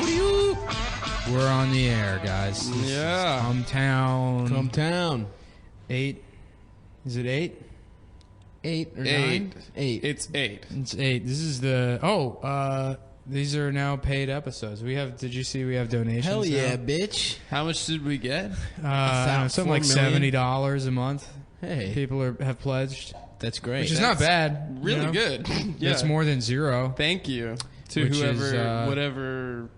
We're on the air, guys. Yeah. Come town. 8. Is it 8? 8 or 8. 9? 8. It's 8. It's 8. This is the... these are now paid episodes. Did you see we have donations? Hell yeah, now? bitch. How much did we get? Something like $70 a month. Hey. People have pledged. That's great. Which is not bad. Really good. Yeah. That's more than zero. Thank you to Which whoever, is, whatever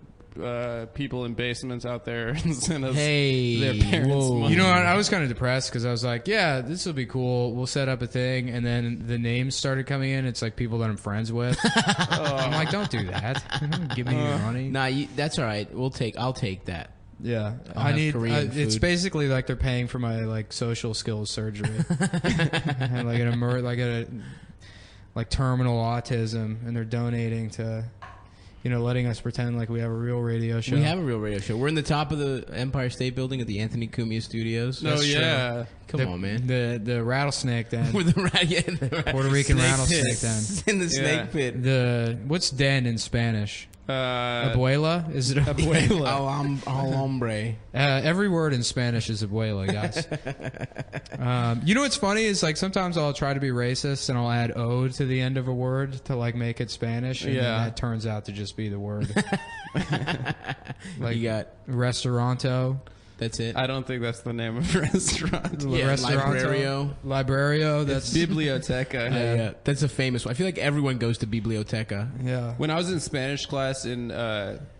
people in basements out there sent us Hey, their parents' money. You know what? I was kind of depressed because I was like, yeah, this will be cool. We'll set up a thing. And then the names started coming in. It's like people that I'm friends with. I'm like, don't do that. Don't give me your money. Nah, that's all right. I'll take that. Yeah. I'll have Korean It's food. basically like they're paying for my like social skills surgery. And like terminal autism, and they're donating to, letting us pretend like we have a real radio show. We have a real radio show. We're in the top of the Empire State Building at the Anthony Cumia Studios. Oh, yeah. Come on, man. The rattlesnake den. With the Puerto Rican snake rattlesnake pit. den. In the snake pit. What's den in Spanish? Abuela? Is it Abuela? Al hombre. Every word in Spanish is abuela, guys. You know what's funny is like sometimes I'll try to be racist and I'll add O to the end of a word to like make it Spanish, and then that turns out to just be the word. Like You got restauranto. that's it. I don't think that's the name of a restaurant. Yeah, Restauranto. Librario. That's Biblioteca. yeah, that's a famous one. I feel like everyone goes to Biblioteca. yeah. When I was in Spanish class in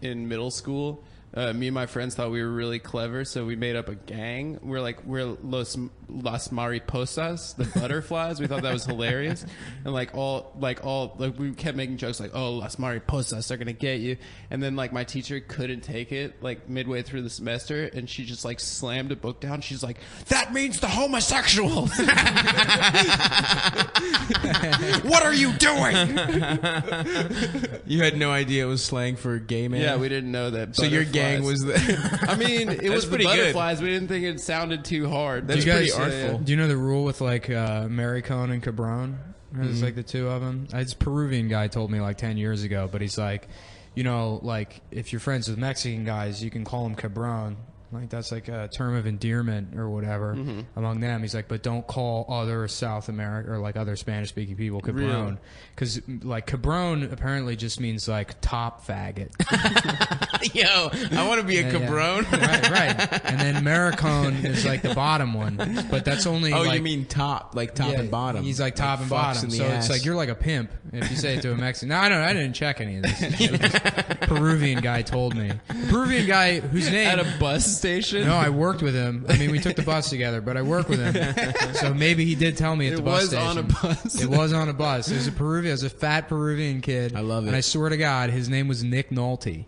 middle school, me and my friends thought we were really clever, so we made up a gang. We're las mariposas, the butterflies. We thought that was hilarious, and we kept making jokes like, "Oh, las mariposas, they're gonna get you." And then like my teacher couldn't take it like midway through the semester, and she just like slammed a book down. She's like, "That means the homosexuals." What are you doing? You had no idea it was slang for gay man. Yeah, we didn't know that. So your gang was the. I mean, it was the pretty good. butterflies. We didn't think it sounded too hard. That's Do you guys- pretty artful. Do you know the rule with like Maricon and Cabron? It's like the two of them. This Peruvian guy told me like 10 years ago, but he's like, like if you're friends with Mexican guys, you can call them Cabron. Like that's like a term of endearment or whatever among them. He's like, but don't call other South America or like other Spanish speaking people Cabron, because like Cabron apparently just means like top faggot. Yo, I want to be a cabron. Right. And then Maricon is like the bottom one, but that's only. Oh, like, you mean top, like top and bottom? He's like top and fucks bottom, in the so ass. it's like you're like a pimp if you say it to a Mexican. No, I didn't check any of this. Peruvian guy told me. Peruvian guy whose name At a bus station. No, I worked with him. I mean, we took the bus together, but I worked with him. So maybe he did tell me at the bus station. It was on a bus. It was on a bus. It was a fat Peruvian kid. I love it. And I swear to God, his name was Nick Nolte.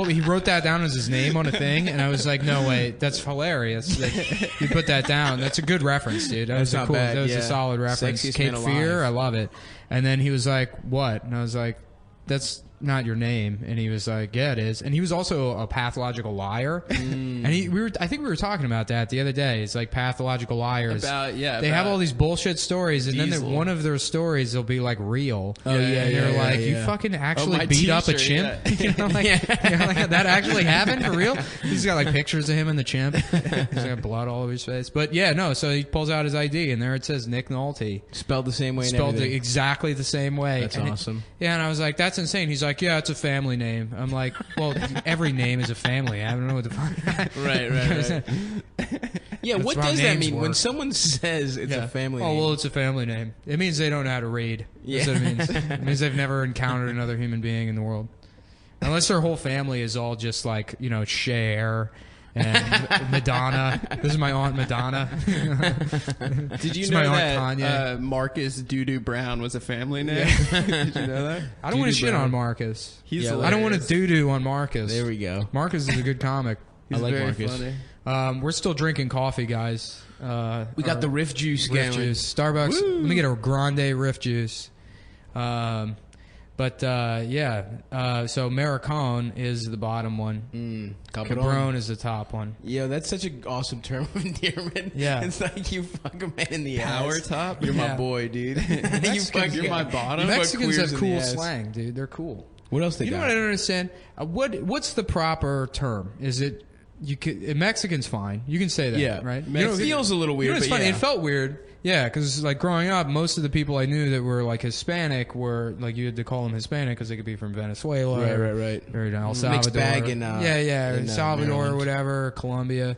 He wrote that down as his name on a thing, and I was like, no, wait, that's hilarious. Like, you put that down. That's a good reference, dude. That was not bad, That was yeah. a solid reference. Sexiest Cape man Fear, alive. I love it. And then he was like, what? And I was like, that's not your name. And he was like, yeah, it is. And he was also a pathological liar. And I think we were talking about that the other day. It's like pathological liars. They have all these bullshit stories, and then one of their stories will be like real. Oh, yeah, and yeah, you're yeah, like, yeah. you fucking actually my beat up a t-shirt, chimp. yeah. Like, that actually happened for real. He's got like pictures of him and the chimp. He's got blood all over his face. But yeah, no. So he pulls out his ID, and there it says Nick Nolte, spelled the same way. spelled and everything. exactly the same way. That's And awesome. Yeah, and I was like, that's insane. He's like, yeah, it's a family name. I'm like, well, every name is a family. I don't know what the fuck. Right. Yeah, That's what how does that names mean when work. someone says it's a family Oh, name? well, it's a family name. It means they don't know how to read. Yeah. That's what it means. It means they've never encountered another human being in the world. Unless their whole family is all just like, Cher and Madonna. This is my Aunt Madonna. Did you It's know my Aunt that Kanye. Marcus Doo-Doo Brown was a family name? Did you know that? I don't want to Doo-Doo shit Brown. on Marcus. He's I don't want to doo-doo on Marcus. There we go. Marcus is a good comic. He's I like very Marcus. funny. We're still drinking coffee, guys. We got the Riff Juice Riff going. juice. Starbucks. Woo. Let me get a grande Riff juice. So Maricon is the bottom one. Cabron is the top one. Yo, that's such an awesome term of endearment. Yeah. It's like you fuck a man in the Power ass. top? You're my Yeah. boy, dude. Mexicans- You're my bottom. Mexicans queers have in the cool ass. slang, dude. They're cool. What else they You know got? what I don't understand? What's the proper term? Is it Mexican's fine? You can say that, Yeah. right? It feels a little weird, It's but funny. yeah. It felt weird. Yeah, because like growing up, most of the people I knew that were like Hispanic were like you had to call them Hispanic because they could be from Venezuela, Right. or El Salvador, Mixed bag in, Salvador, Maryland. or whatever, Colombia.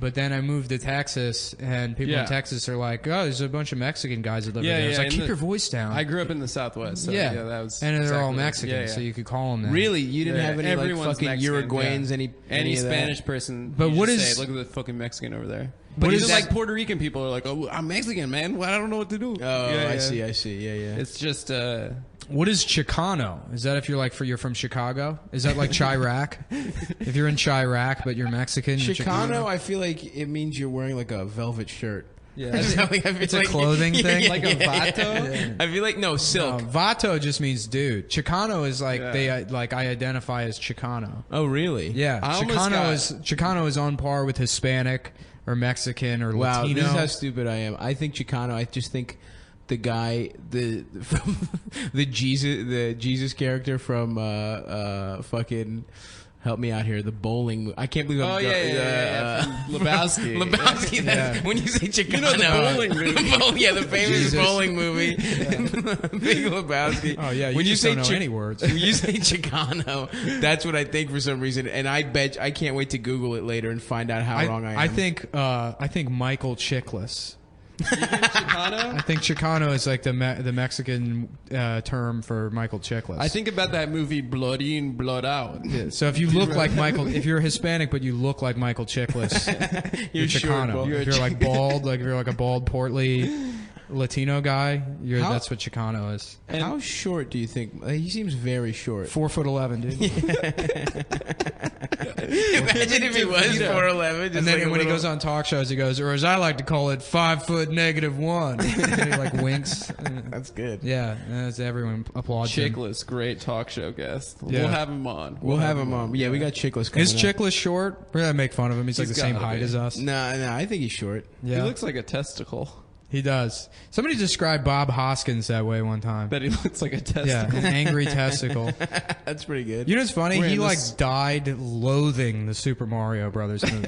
But then I moved to Texas, and people in Texas are like, "Oh, there's a bunch of Mexican guys that live there." It's like, keep your voice down. I grew up in the Southwest. So yeah, that was and they're all exactly- Mexican, so you could call them that. Really? You didn't have any like Everyone's fucking Mexican, Uruguayans, any of that? Spanish person. But you what just is- say, look at the fucking Mexican over there? What But is even that- like Puerto Rican people are like, oh, I'm Mexican, man. Well, I don't know what to do. Oh, I see. Yeah. It's just What is Chicano? Is that if you're you're from Chicago? Is that like Chirac? If you're in Chirac but you're Mexican, you're Chicano, I feel like it means you're wearing like a velvet shirt. yeah. It's a clothing thing? Like a vato? I feel like no silk. Vato just means dude. Chicano is like Yeah. I identify as Chicano. Oh, really? Yeah, I almost Chicano is on par with Hispanic or Mexican or Wow, Latino. this is how stupid I am. I think Chicano. I just think the guy, from the Jesus character from fucking. Help me out here. The bowling. I can't believe I'm. Oh, yeah. From Lebowski. Lebowski. That's, when you say Chicano, You know the bowling movie. Yeah, the famous Jesus. bowling movie. Big Lebowski. Oh yeah, you when just you say don't know any words. when you say Chicano, that's what I think for some reason, and I bet I can't wait to Google it later and find out how wrong I am. I think Michael Chiklis. Chicano? I think Chicano is like the Mexican term for Michael Chiklis. I think about that movie Blood In, Blood Out. Yeah, so if you look like Michael, if you're Hispanic but you look like Michael Chiklis, you're short, Chicano. bald. If you're like bald, like if you're like a bald, portly Latino guy, How- that's what Chicano is. How short do you think? He seems very short. 4'11", dude. Imagine if he was 4'11", And then when he goes on talk shows, he goes, or as I like to call it, 5'-1". And he like winks. That's good. Yeah, and that's everyone applauds him. Chickless, great talk show guest. Yeah. We'll have him on. We'll have him on. Yeah, we got Chickless coming Is up. Chiklis short? We're gonna make fun of him. He's like the same gotta height be. as us. No, I think he's short. Yeah, He looks like a testicle. he does. Somebody described Bob Hoskins that way one time. Bet he looks like a testicle. Yeah, an angry testicle. That's pretty good. You know what's funny? We're He in like this- died loathing the Super Mario Brothers movie.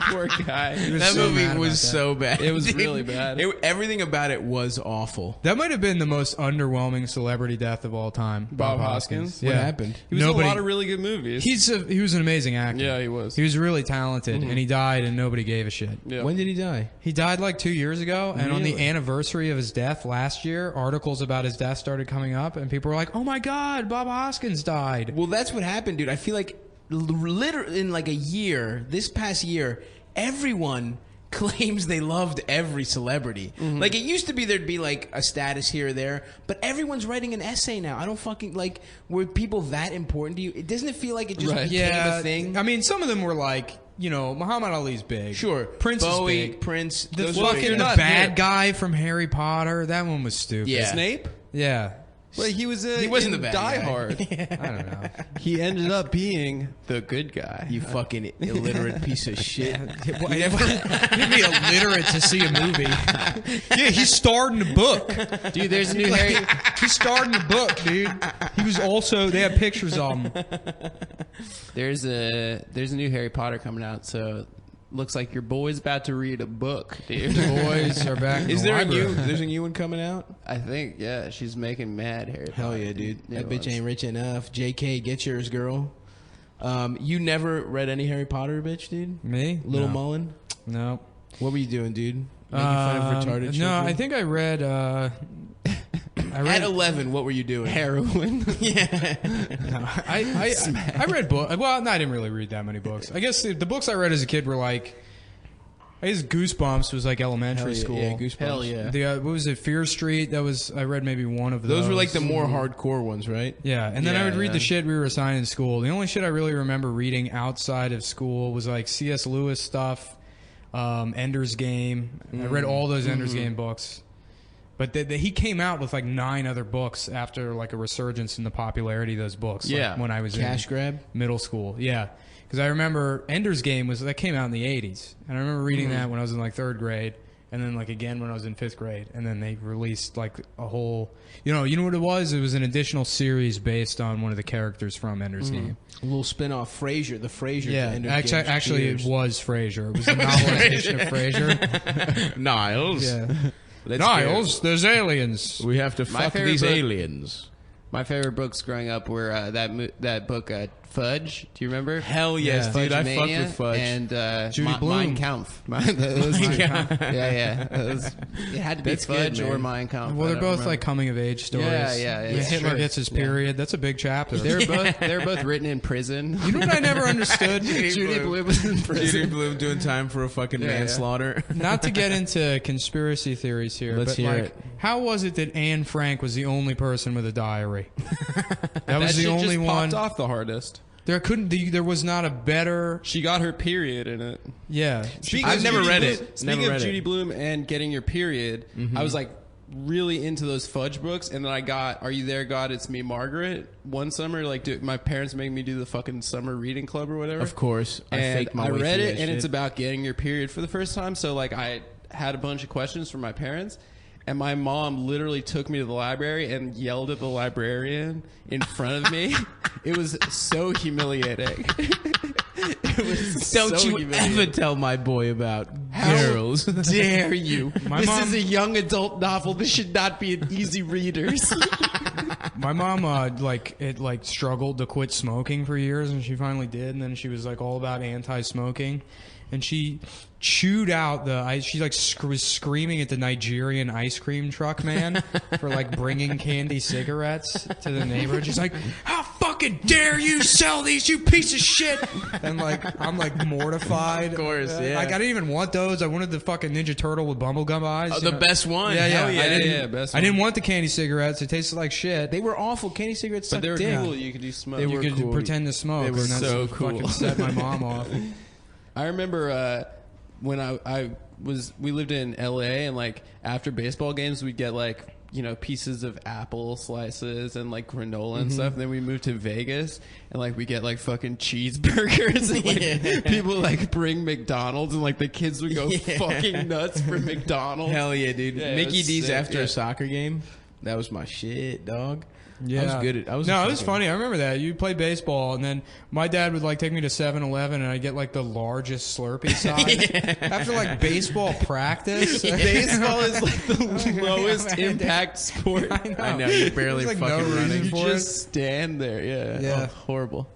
Poor guy. was that so movie mad was about that. so bad. It was dude. really bad. Everything about it was awful. That might have been the most underwhelming celebrity death of all time. Bob Hoskins? What Yeah. happened? He was in Nobody- a lot of really good movies. He was an amazing actor. Yeah, he was. He was really talented, and he died, and nobody gave a shit. Yeah. When did he die? He died like 2 years ago, and on the Really? anniversary of his death last year, articles about his death started coming up, and people were like, "Oh my God, Bob Hoskins died." Well, that's what happened, dude. I feel like literally in like a year, this past year, everyone claims they loved every celebrity. Like it used to be there'd be like a status here or there, but everyone's writing an essay now. I don't fucking like were people that important to you? Doesn't it feel like it just Right. became Yeah, a thing? I mean, some of them were like, Muhammad Ali's big. Sure, Prince Bowie, is big. Prince, The those are fucking big. the not bad here. guy from Harry Potter. That one was stupid. Yeah. Snape? Yeah. Well, he was He wasn't in the bad Die guy. Hard. I don't know. He ended up being the good guy. You fucking illiterate piece of shit. Well, you didn't be illiterate to see a movie. Yeah, he starred in the book. Dude, there's a new Harry. He starred in the book, dude. He was also. They have pictures of him. There's a new Harry Potter coming out, so looks like your boy's about to read a book, dude. Boys are back. In Is the there a library. there's a new one coming out? I think, yeah, she's making mad Harry Hell Potter. yeah, dude. New That bitch ones. ain't rich enough. JK, get yours, girl. You never read any Harry Potter, bitch, dude? Me? Little no. Mullen? No. What were you doing, dude? Making fun of retarded children? No, I think I read. At 11, what were you doing? Heroin. I read books. Well, no, I didn't really read that many books. I guess the books I read as a kid were like. I guess Goosebumps was like elementary Hell yeah, school. yeah, Goosebumps. Hell yeah. The what was it? Fear Street. That was I read maybe one of those. Those were like the more hardcore ones, right? Yeah, and then I Yeah, would read yeah. the shit we were assigned in school. The only shit I really remember reading outside of school was like C.S. Lewis stuff, Ender's Game. I read all those Ender's Game books. But he came out with like 9 other books after like a resurgence in the popularity of those books. like, Yeah. when I was Cash in grab? middle school. Yeah, because I remember Ender's Game that came out in the 80s, and I remember reading that when I was in like 3rd grade. and then like again when I was in 5th grade, and then they released like a whole, you know what it was? It was an additional series based on one of the characters from Ender's Game. A little spin-off, Frasier, the Frasier. Yeah, to actually it was Frasier. It was a novelization of Frasier. Niles. Yeah. Let's Niles, there's aliens. We have to fuck favorite these book- aliens. My favorite books growing up were that book Fudge. Do you remember? Hell yes, Yeah. dude. I Fudge fucked Mania with Fudge. and Judy Blume. Mein Kampf. Yeah. It had to be That's good, Fudge man. or Mein Kampf. Well, I they're don't both remember. like coming of age stories. Yeah, it's Hitler true. gets his period. That's a big chapter. They're both written in prison. You know what I never understood? Judy Blume was in prison. Judy Blume doing time for a fucking Yeah. manslaughter. Not to get into conspiracy theories here, Let's but hear like, it. how was it that Anne Frank was the only person with a diary? That was That the shit only just one. popped off the hardest. There was not a better. She got her period in it. Yeah, I've never read it. Speaking Never of read Judy it. Blume and getting your period, I was like really into those Fudge books, and then I got "Are You There, God? It's Me, Margaret" one summer. Like, my parents made me do the fucking summer reading club or whatever. Of course. And faked my I way read through it, that and shit. it's about getting your period for the first time. So like, I had a bunch of questions from my parents. And my mom literally took me to the library and yelled at the librarian in front of me. It was so humiliating. It was Don't so you humiliating. ever tell my boy about How girls. dare you? My This mom- is a young adult novel. This should not be an easy readers. my mom struggled to quit smoking for years, and she finally did. And then she was like all about anti-smoking, and she chewed out the ice. She like was screaming at the Nigerian ice cream truck man for like bringing candy cigarettes to the neighborhood. She's like, "How fucking dare you sell these, you piece of shit!" And like I'm like mortified. Of course, yeah. Like I didn't even want those. I wanted the fucking Ninja Turtle with bubblegum eyes. Oh, you the know? best one. Yeah, Hell yeah. yeah. best I didn't want the candy cigarettes. It tasted like shit. They were awful. Candy cigarettes But sucked they were dick. cool. You could do smoke. They You were could cool. pretend to smoke. They were and that's so what cool. fucking set my mom off. I remember when we lived in LA, and like after baseball games we'd get like, you know, pieces of apple slices and like granola and stuff, and then we moved to Vegas and like we get like fucking cheeseburgers and like people like bring McDonald's, and like the kids would go fucking nuts for McDonald's. Hell yeah, dude. Yeah, it Mickey was D's sick, after yeah. a soccer game. That was my shit, dog. Yeah, I was good at. I was no, a it was fucking- funny. I remember that you play baseball, and then my dad would like take me to 7-Eleven, and I get like the largest Slurpee size after like baseball practice. Baseball is like the lowest impact sport. I know, you're barely There's, fucking no reason running. You for just stand there. Yeah. Yeah. Oh, horrible.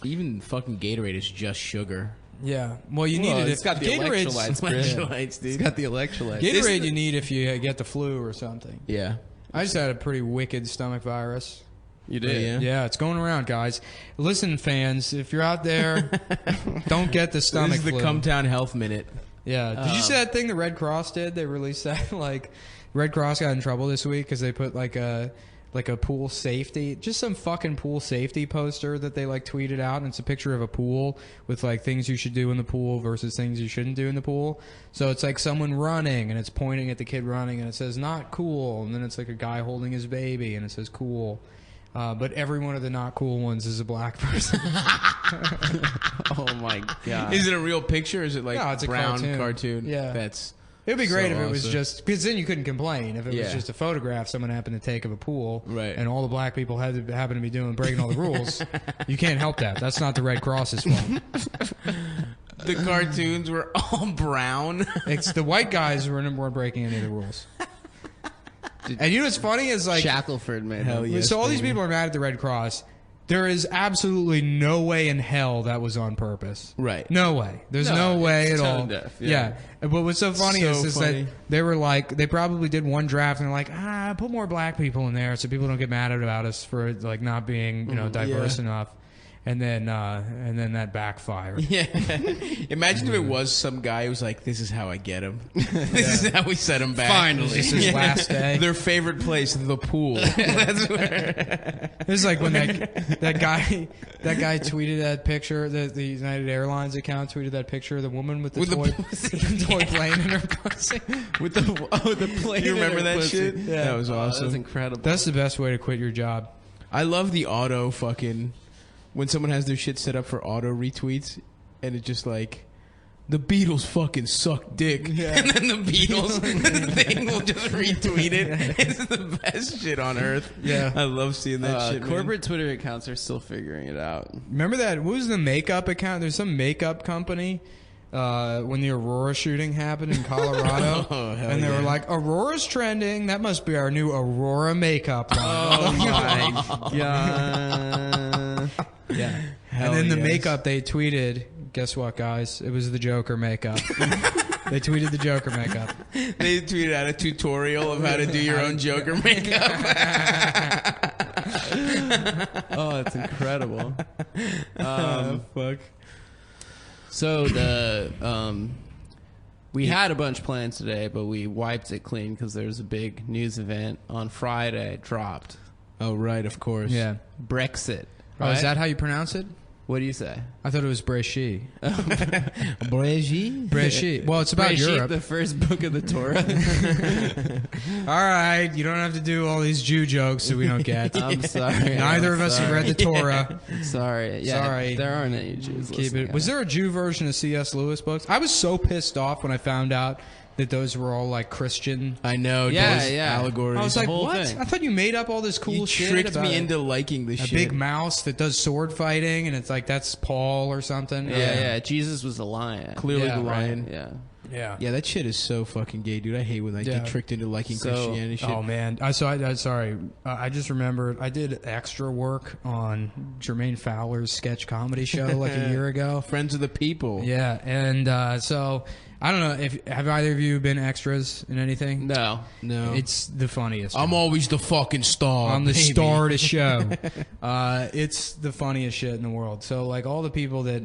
Even fucking Gatorade is just sugar. Yeah, well, you Well, needed it's it. got the Gatorade's- electrolytes, man. Electrolytes, dude. It's got the electrolytes. Gatorade you need if you get the flu or something. Yeah. I just had a pretty wicked stomach virus. You did. Yeah. Yeah, it's going around, guys. Listen, fans, if you're out there, don't get the stomach This is the flu. Cumtown Health Minute. Yeah. Did you see that thing the Red Cross did? They released that like Red Cross got in trouble this week because they put like a pool safety, just some fucking pool safety poster that they like tweeted out, and it's a picture of a pool with like things you should do in the pool versus things you shouldn't do in the pool. So it's like someone running, and it's pointing at the kid running, and it says not cool, and then it's like a guy holding his baby, and it says cool. But every one of the not cool ones is a black person. Oh my god. Is it a real picture? Or is it like No, it's a brown cartoon. Yeah. That's It would be great so if it was awesome. just because then you couldn't complain if it was Yeah. just a photograph someone happened to take of a pool, Right. And all the black people had to happen to be breaking all the rules. You can't help that. That's not the Red Cross's fault. the cartoons were all brown. It's the white guys who weren't breaking any of the rules. And you know what's funny is like Shackleford, man. Hell yeah. Yes, so all these baby. people are mad at the Red Cross. There is absolutely no way in hell that was on purpose. Right. No way. There's No, no way it's at tone all. deaf, Yeah. yeah. But what's so funny So is funny. that they were like, they probably did one draft and they're like, put more black people in there so people don't get mad about us for like not being, diverse enough. And then that backfired. Yeah. Imagine if it was some guy who was like, "This is how I get him. This is how we set him back." Finally. This is his last day. Their favorite place, the pool. That's where. It was like when that guy tweeted that picture. The United Airlines account tweeted that picture of the woman with the With the toy, pussy. with the toy plane in her pussy. With the plane. You remember in her that pussy. shit? Yeah. That was awesome. That's incredible. That's the best way to quit your job. I love the auto fucking when someone has their shit set up for auto retweets, and it just like the Beatles fucking suck dick. Yeah. And then the Beatles thing will just retweet it. It's the best shit on earth. Yeah. I love seeing that shit, corporate Twitter accounts are still figuring it out. Remember that? What was the makeup account? There's some makeup company when the Aurora shooting happened in Colorado. And they were like, Aurora's trending. That must be our new Aurora makeup line. Oh, my God. Yeah. And then the makeup they tweeted, guess what, guys? It was the Joker makeup. They tweeted the Joker makeup. They tweeted out a tutorial of how to do your own Joker makeup. Oh, that's incredible. Fuck. So we had a bunch planned today, but we wiped it clean because there's a big news event on Friday dropped. Oh, right, of course. Yeah. Brexit. Oh, is right? that how you pronounce it? What do you say? I thought it was Bresci. Bresci? Bresci. Well, it's about Breshit, Europe. the first book of the Torah. All right, you don't have to do all these Jew jokes that we don't get. I'm sorry. Neither of us have read the Torah. Sorry. Yeah, Sorry. There aren't any Jews. Keep it. Was there a Jew version of C.S. Lewis books? I was so pissed off when I found out that those were all like Christian. I know. Yeah, those yeah. allegories. I was the like, whole what? thing. I thought you made up all this cool you shit. tricked about me into liking this a shit. big mouse that does sword fighting, and it's like that's Paul or something. Yeah. Jesus was a lion. Clearly Yeah, the lion. Yeah. Yeah. Yeah, that shit is so fucking gay, dude. I hate when I Yeah. get tricked into liking So- Christianity shit. Oh man, sorry. I just remembered I did extra work on Jermaine Fowler's sketch comedy show like a year ago. Friends of the people. Yeah, and so I don't know if have either of you been extras in anything? No. No. It's the funniest. I'm always the fucking star. I'm the baby. star of the show. It's the funniest shit in the world. So like all the people that.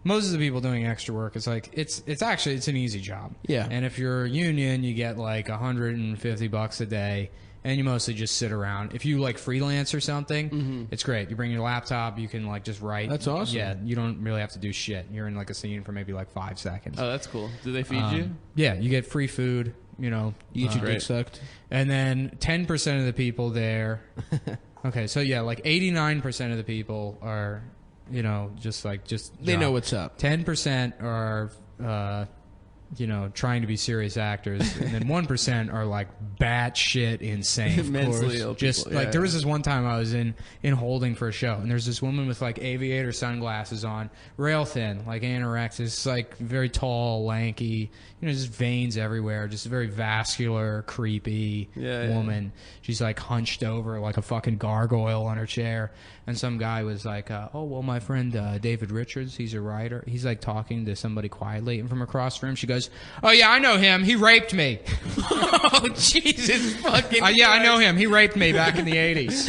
Most of the people doing extra work, it's like it's an easy job. Yeah. And if you're a union, you get like $150 a day, and you mostly just sit around. If you like freelance or something, it's great. You bring your laptop, you can like just write. That's awesome. Yeah, you don't really have to do shit. You're in like a scene for maybe like 5 seconds. Oh, that's cool. Do they feed you? Yeah, you get free food. You know, You get your Great. dick sucked. and then 10% of the people there. Okay, so yeah, like 89% of the people are. You know, just They know what's up. 10% are, trying to be serious actors, and then 1% are like batshit insane. Mentally ill Just people, like yeah. there was this one time I was in holding for a show, and there's this woman with like aviator sunglasses on, rail thin, like anorexic, like very tall, lanky, just veins everywhere, just a very vascular, creepy woman. She's like hunched over like a fucking gargoyle on her chair, and some guy was like, "Oh well, my friend David Richards, he's a writer. He's like talking to somebody quietly, and from across the room, she goes, "Oh yeah, I know him. He raped me." Oh, Jesus fucking Yeah, I know Christ. him. He raped me back in the 80s.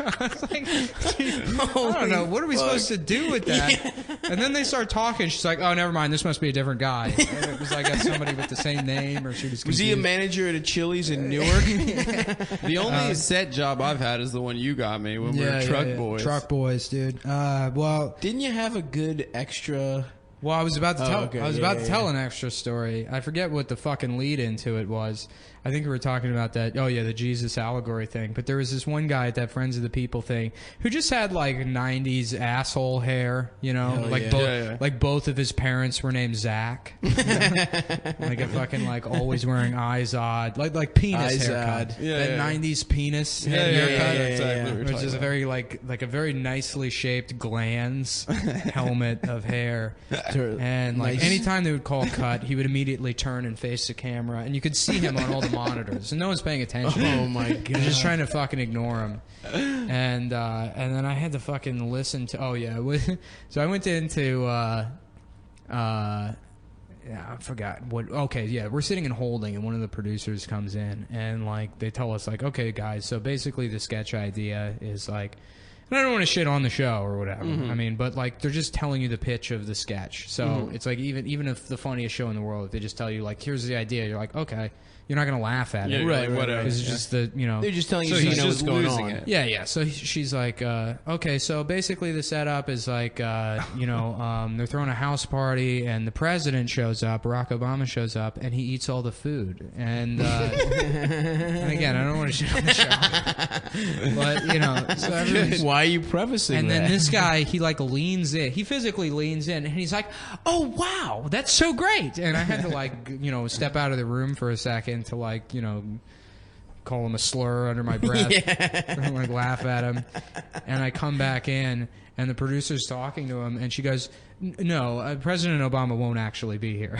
I was like, I don't know. What are we supposed to do with that? And then they start talking. She's like, "Oh, never mind. This must be a different guy." And it was like somebody with the same name, or she was confused. Was he a manager at a Chili's in Newark? The only set job I've had is the one you got me when we were truck boys. Truck boys, dude. Well, Didn't you have a good extra? I was about to tell. okay. I was Yeah, about to yeah, tell yeah. an extra story. I forget what the fucking lead into it was. I think we were talking about that. Oh yeah, the Jesus allegory thing. But there was this one guy at that Friends of the People thing who just had like 90s asshole hair. Hell like yeah. both Yeah. like both of his parents were named Zach. Like a fucking like always wearing Izod, like penis Izod. haircut. Yeah, that yeah. 90s penis Yeah, haircut. exactly what we were Which talking is a about. very like a very nicely shaped glands helmet of hair. And like Nice. anytime they would call cut, he would immediately turn and face the camera, and you could see him on all the monitors, and no one's paying attention. Oh my god! They're just trying to fucking ignore him. And then I had to fucking listen to. Oh yeah, so I went into. Yeah, I forgot what. Okay, yeah, we're sitting and holding, and one of the producers comes in, and like they tell us like, okay, guys, so basically the sketch idea is like. And I don't want to shit on the show or whatever. I mean, but like they're just telling you the pitch of the sketch. So it's like even if the funniest show in the world, if they just tell you like, here's the idea, you're like, okay, you're not gonna laugh at it, Yeah, Right, like, whatever. Because it's just the They're just telling you So so you he's know what's just going losing on. it. Yeah. So she's like, okay, so basically the setup is like, they're throwing a house party, and the president shows up, Barack Obama shows up, and he eats all the food. And again, I don't want to shit on the show. But you know, so everyone's, Why are you prefacing and that? then this guy, he like leans in. He physically leans in, and he's like, "Oh wow, that's so great!" And I had to like, you know, step out of the room for a second to like, you know, call him a slur under my breath, and like laugh at him. And I come back in, and the producer's talking to him, and she goes, "No, President Obama won't actually be here."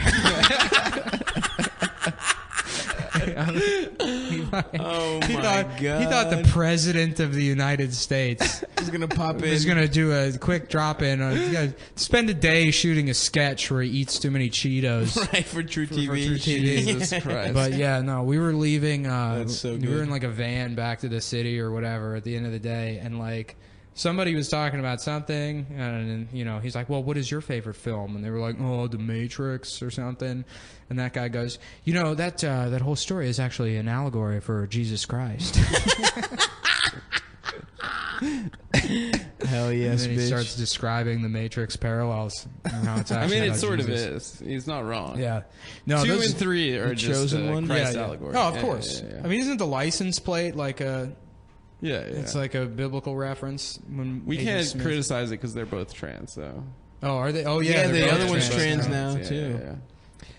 Oh He my thought god! the president of the United States He's gonna pop in. was going to do a quick drop in. He's going to spend a day shooting a sketch where he eats too many Cheetos. right for True TV. For True TV. Jesus Christ. But yeah, no, we were leaving. That's so we were good. in like a van back to the city or whatever at the end of the day, and like somebody was talking about something, and you know, he's like, "Well, what is your favorite film?" And they were like, "Oh, The Matrix" or something. And that guy goes, "You know, that whole story is actually an allegory for Jesus Christ." Hell yes, And then he bitch. starts describing the Matrix parallels and how it's I actually mean, it about sort Jesus. of is. He's not wrong. Yeah. No, 2 those- and 3 are the just chosen one? Christ yeah. allegory. Oh, of Yeah, course. Yeah, I mean, isn't the license plate like a? yeah. It's like a biblical reference. When we Agent can't Smith- criticize it because they're both trans. So Oh, are they? Oh, Yeah, yeah. the they're other both one's trans now. now Yeah, too. yeah.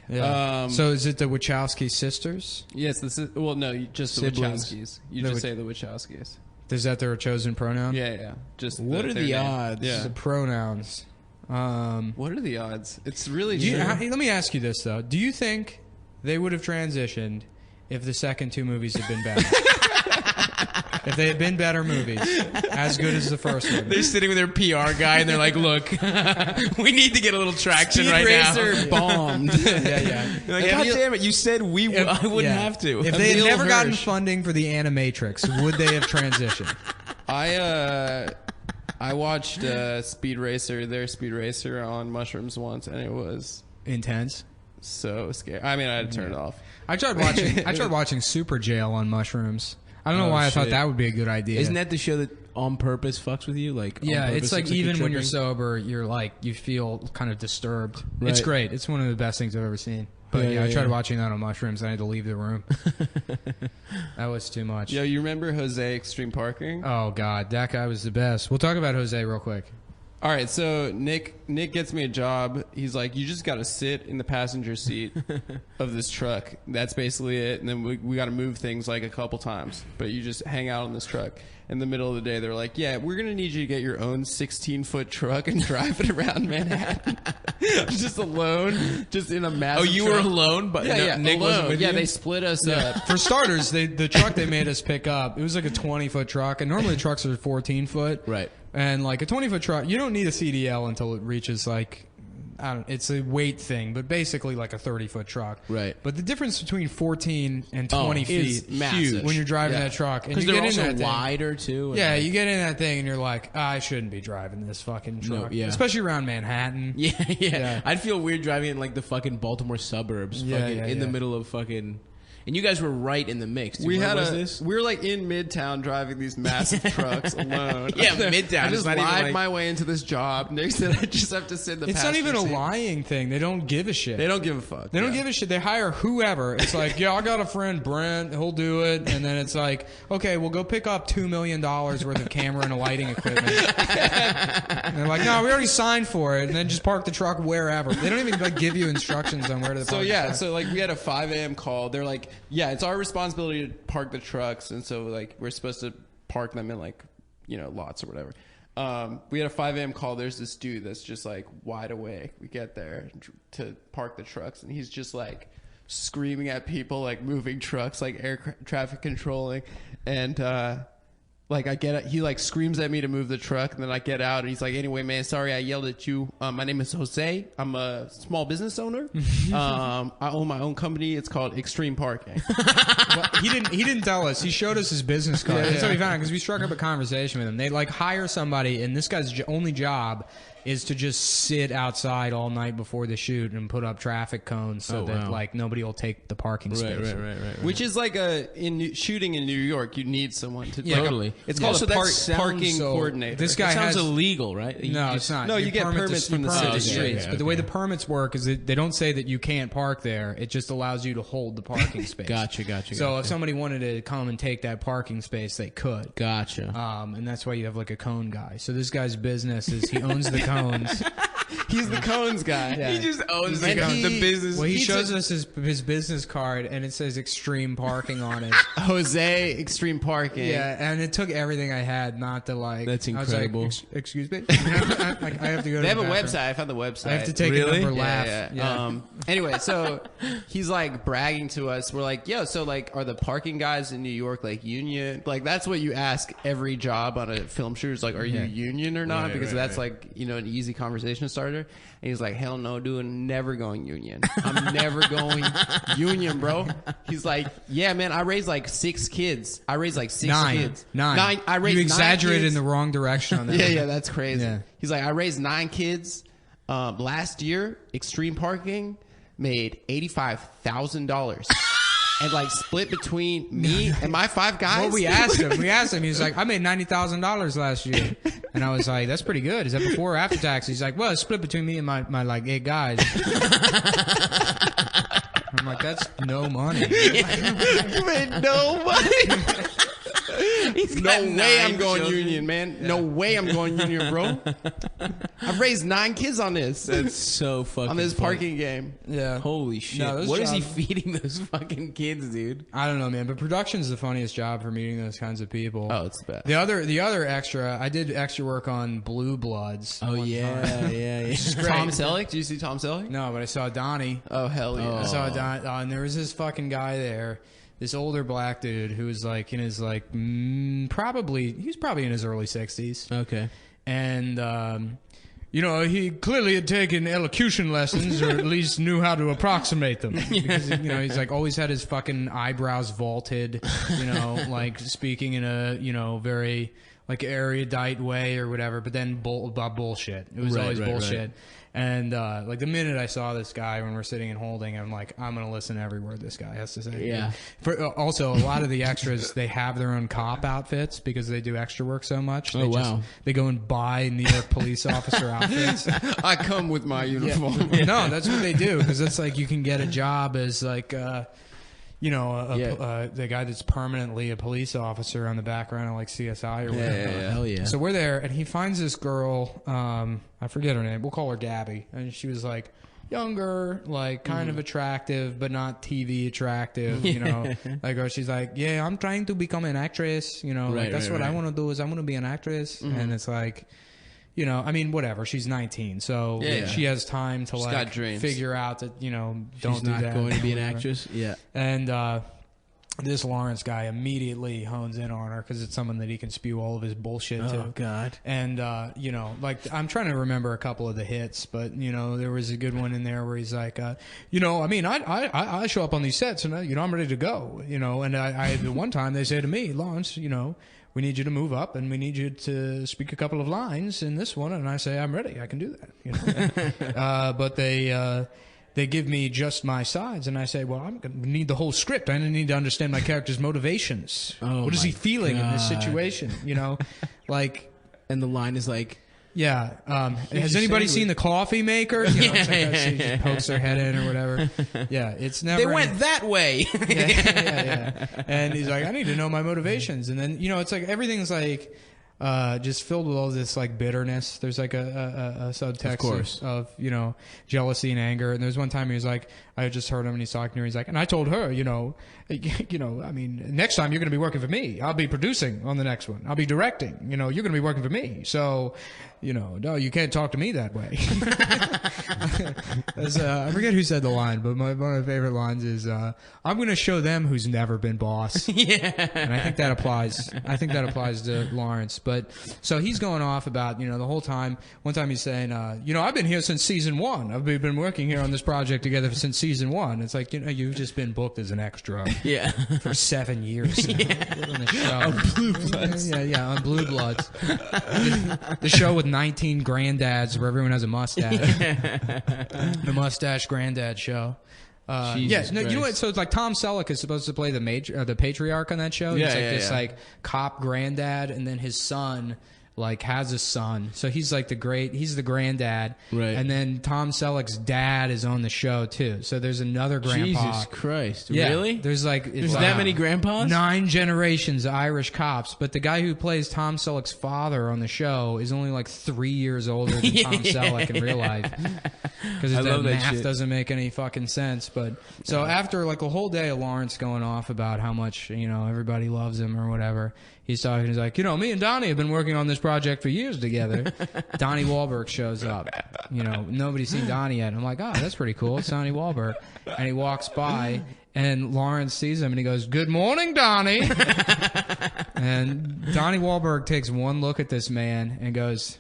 Yeah. So is it the Wachowski sisters? Yes, this is. Well, no, just the Siblings. Wachowskis. You The just Wach- say the Wachowskis. Is that their chosen pronoun? Yeah, yeah. Just What are their the name. odds? Yeah. The pronouns. What are the odds? It's really Do you, true. let me ask you this though: do you think they would have transitioned if the second 2 movies had been better? If they had been better movies, as good as the first one. They're sitting with their PR guy and they're like, "Look, we need to get a little traction Speed right Racer now." bombed. Yeah, yeah. They're like, God damn it! You said I wouldn't Yeah. have to. If they had Emil never gotten Hirsch. funding for the Animatrix, would they have transitioned? I watched their Speed Racer on mushrooms once, and it was Intense. so scary. I mean, I had to turn it off. I tried watching Super Jail on mushrooms. I don't know Oh, why I thought shit. that would be a good idea. Isn't that the show that on purpose fucks with you? Like, on Yeah, purpose it's like looks even when you're tripping? sober, you're like you feel kind of disturbed. It's Right. great. It's one of the best things I've ever seen. But Yeah, yeah, I yeah, tried yeah. watching that on mushrooms. And I had to leave the room. That was too much. Yo, you remember Jose Extreme Parking? Oh God, that guy was the best. We'll talk about Jose real quick. All right, so Nick gets me a job. He's like, you just got to sit in the passenger seat of this truck. That's basically it. And then we got to move things like a couple times, but you just hang out on this truck. In the middle of the day, they're like, yeah, we're going to need you to get your own 16-foot truck and drive it around Manhattan. Just alone, just in a massive Oh, you truck. were alone, but Yeah, Nick wasn't alone. with Yeah, you? they split us up. For starters, the truck they made us pick up, it was like a 20-foot truck, and normally trucks are 14-foot. Right. And like a 20-foot truck, you don't need a CDL until it reaches like, I don't. It's a weight thing, but basically like a 30-foot truck. Right. But the difference between 14 and 20 is feet massive. when you're driving Yeah. that truck, and Because you they're get in also that thing. wider too. and Yeah, like- you get in that thing and you're like, I shouldn't be driving this fucking truck. yeah. Especially around Manhattan. Yeah, yeah, Yeah. I'd feel weird driving in like the fucking Baltimore suburbs, Yeah, fucking yeah, in the yeah. middle of fucking. And you guys were right in the mix. We Where had was this? we were like in Midtown driving these massive trucks alone. Yeah, Midtown. I It's just not even lied like- my way into this job. Nick said I just have to sit in the It's not passenger even a seat. lying thing. They don't give a shit. They don't give a fuck. They don't give a shit. They hire whoever. It's like, yeah, I got a friend, Brent. He'll do it. And then it's like, okay, we'll go pick up $2 million worth of camera and lighting equipment. And they're like, no, we already signed for it. And then just park the truck wherever. They don't even like give you instructions on where to park So the yeah, truck. so like we had a 5 a.m. call. They're like, yeah, it's our responsibility to park the trucks, and so like we're supposed to park them in like lots or whatever. We had a 5 a.m. call. There's this dude that's just like wide awake. We get there to park the trucks, and he's just like screaming at people, like moving trucks, like air traffic controlling, and like I get it, he like screams at me to move the truck, and then I get out, and he's like, "Anyway, man, sorry I yelled at you. My name is Jose. I'm a small business owner. I own my own company. It's called Extreme Parking." Well, he didn't tell us. He showed us his business card. That's how we found out, because we struck up a conversation with him. They like hire somebody, and this guy's only job is to just sit outside all night before the shoot and put up traffic cones so that like nobody will take the parking space. Right. Which is like shooting in New York, you need someone to Totally. It's called a parking so coordinator. this guy sounds has illegal, right? no, it's not. No, you get permits from the permit city. streets. Yeah, But the way the permits work is that they don't say that you can't park there. It just allows you to hold the parking space. Gotcha. So if somebody wanted to come and take that parking space, they could. Gotcha. And that's why you have like a cone guy. So this guy's business is he owns the cones. He's the cones guy. Yeah. He just owns And the business. Well, he shows us his business card, and it says extreme parking on it. Jose Extreme Parking. Yeah, and it took everything I had not to like. That's I was like, incredible. excuse me. I have to go. They to have the a bathroom. website. I found the website. I have to take Really? a number Yeah, laugh. yeah. Anyway, so he's like bragging to us. We're like, yo, so like, are the parking guys in New York like union? Like, that's what you ask every job on a film shoot. Is like, are you union or not? Right, because right, that's like, you know, an easy conversation starter. And he's like, hell no, dude, never going union. I'm never going union, bro. He's like, yeah, man, I raised like 6 kids. I raised like 6 kids. Nine. I raised You 9 exaggerated kids. in the wrong direction on that. Yeah, that's crazy. Yeah. He's like, I raised 9 kids. Last year, Extreme Parking made $85,000. And like split between me and my 5 guys. Well, we asked him. He's like, I made $90,000 last year, and I was like, that's pretty good. Is that before or after tax? He's like, well, it's split between me and my like 8 guys. I'm like, that's no money. You made no money. No way I'm going children. union, man. No way I'm going union, bro. I've raised 9 kids on this. That's so fucking On this funny. parking game. Yeah. Holy shit. No, those What is he jobs- feeding those fucking kids, dude? I don't know, man. But production's the funniest job for meeting those kinds of people. Oh, it's the best. The other extra, I did extra work on Blue Bloods. Oh, one yeah, time. yeah. Tom Selleck? Did you see Tom Selleck? No, but I saw Donnie. Oh, hell yeah. I saw Donnie, and there was this fucking guy there, this older black dude who was like in his like he was probably in his early 60s. Okay. And you know, he clearly had taken elocution lessons, or at least knew how to approximate them. Because, you know, he's like always had his fucking eyebrows vaulted, you know, like speaking in a, you know, very like erudite way or whatever, but then about bullshit. It was always bullshit. Right. And like the minute I saw this guy when we're sitting and holding, I'm like, I'm gonna listen to every word this guy has to say. Yeah. Also, a lot of the extras, they have their own cop outfits because they do extra work so much. They wow. They go and buy New York police officer outfits. I come with my uniform. No, that's what they do because it's like you can get a job as like. You know, the guy that's permanently a police officer on the background of like CSI or whatever. Yeah. Hell yeah. So we're there, and he finds this girl. I forget her name. We'll call her Gabby, and she was like younger, like kind of attractive, but not TV attractive. You know, like she's like, yeah, I'm trying to become an actress. You know, like that's what I want to do is I want to be an actress, and it's like. You know, I mean, whatever. She's 19, so she has time to She's like got dreams. figure out that don't She's do not that. going to be an Whatever. actress? Yeah. And this Lawrence guy immediately hones in on her because it's someone that he can spew all of his bullshit to. Oh, God. And you know, like I'm trying to remember a couple of the hits, but you know, there was a good one in there where he's like, you know, I mean, I show up on these sets and you know I'm ready to go, you know. And I the one time they say to me, Lawrence, you know. We need you to move up, and we need you to speak a couple of lines in this one. And I say, I'm ready. I can do that. You know? But they give me just my sides, and I say, well, I'm going to need the whole script. I need to understand my character's motivations. Oh, what is he my feeling in this God. situation? You know, like. And the line is like, Yeah. Has just anybody saying seen the coffee maker? You know, it's like Yeah. she just pokes her head in or whatever. Yeah, it's never. they went that way. yeah. And he's like, I need to know my motivations. And then, you know, it's like everything's like just filled with all this like bitterness. There's like a subtext of, you know, jealousy and anger. And there's one time he was like, I just heard him and he's talking to her. He's like, and I told her, you know, I mean, next time you're going to be working for me. I'll be producing on the next one. I'll be directing. You know, you're going to be working for me. So, you know, no, you can't talk to me that way. I forget who said the line, but one of my favorite lines is, I'm going to show them who's never been boss. Yeah. And I think that applies. I think that applies to Lawrence. But so he's going off about, the whole time. One time he's saying, I've been here since season 1. I've been working here on this project together since season 1. It's like, you've just been booked as an extra for 7 years now on the show. On Blue Bloods. Yeah, on Blue Bloods. The show with 19 granddads where everyone has a mustache. The Mustache Granddad Show. You know what? So it's like Tom Selleck is supposed to play the patriarch on that show. He's this like cop granddad, and then his son like has a son. So he's like he's the granddad. Right. And then Tom Selleck's dad is on the show too. So there's another grandpa. Jesus Christ. Yeah, Really? There's that many grandpas? 9 generations of Irish cops, but the guy who plays Tom Selleck's father on the show is only like 3 years older than Tom Selleck in real life. Because that math doesn't make any fucking sense. But so after like a whole day of Lawrence going off about how much, everybody loves him or whatever, he's talking, he's like, me and Donnie have been working on this project for years together. Donnie Wahlberg shows up. Nobody's seen Donnie yet. I'm like, oh, that's pretty cool. It's Donnie Wahlberg. And he walks by, and Lawrence sees him, and he goes, good morning, Donnie. And Donnie Wahlberg takes one look at this man and goes,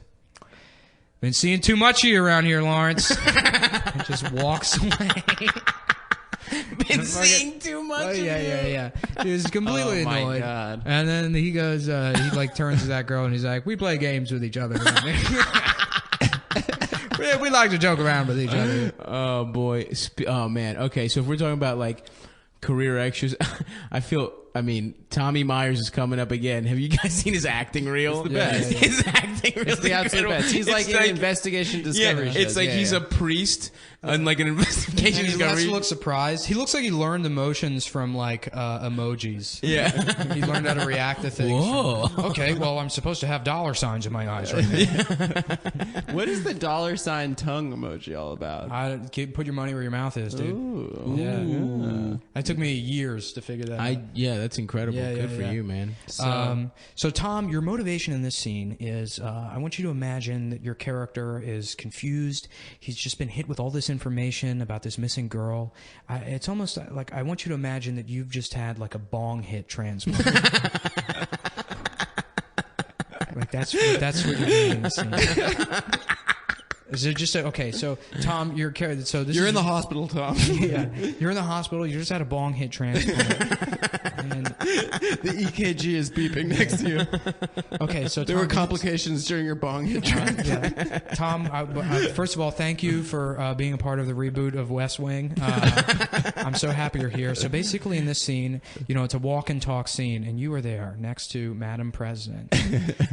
been seeing too much of you around here, Lawrence. And just walks away. Been seeing too much of you. Yeah. He was completely annoyed. Oh, my God. And then he goes, he like turns to that girl and he's like, we play games with each other. We like to joke around with each other. Oh, boy. Oh, man. Okay, so if we're talking about, like, career extras, Tommy Myers is coming up again. Have you guys seen his acting reel? It's the best. Yeah. His acting reel It's the absolute best. He's like in investigation discovery shows. It's like he's a priest on like an investigation And he discovery. looks surprised. He looks like he learned emotions from like emojis. Yeah. He learned how to react to things. Whoa. Okay, well, I'm supposed to have dollar signs in my eyes right now. What is the $sign tongue emoji all about? Put your money where your mouth is, dude. Ooh. Yeah. That took me years to figure that out. That's incredible. Good for you, man. So Tom, your motivation in this scene is I want you to imagine that your character is confused. He's just been hit with all this information about this missing girl. It's almost like I want you to imagine that you've just had like a bong hit transplant. Like that's what you're doing in the scene. Is it just okay? So Tom, you're in the hospital, Tom. Yeah, you're in the hospital. You just had a bong hit transplant. And the EKG is beeping next to you. Okay, so there were complications during your bong hit transplant. Tom, first of all, thank you for being a part of the reboot of West Wing. I'm so happy you're here. So basically, in this scene, it's a walk and talk scene, and you are there next to Madam President,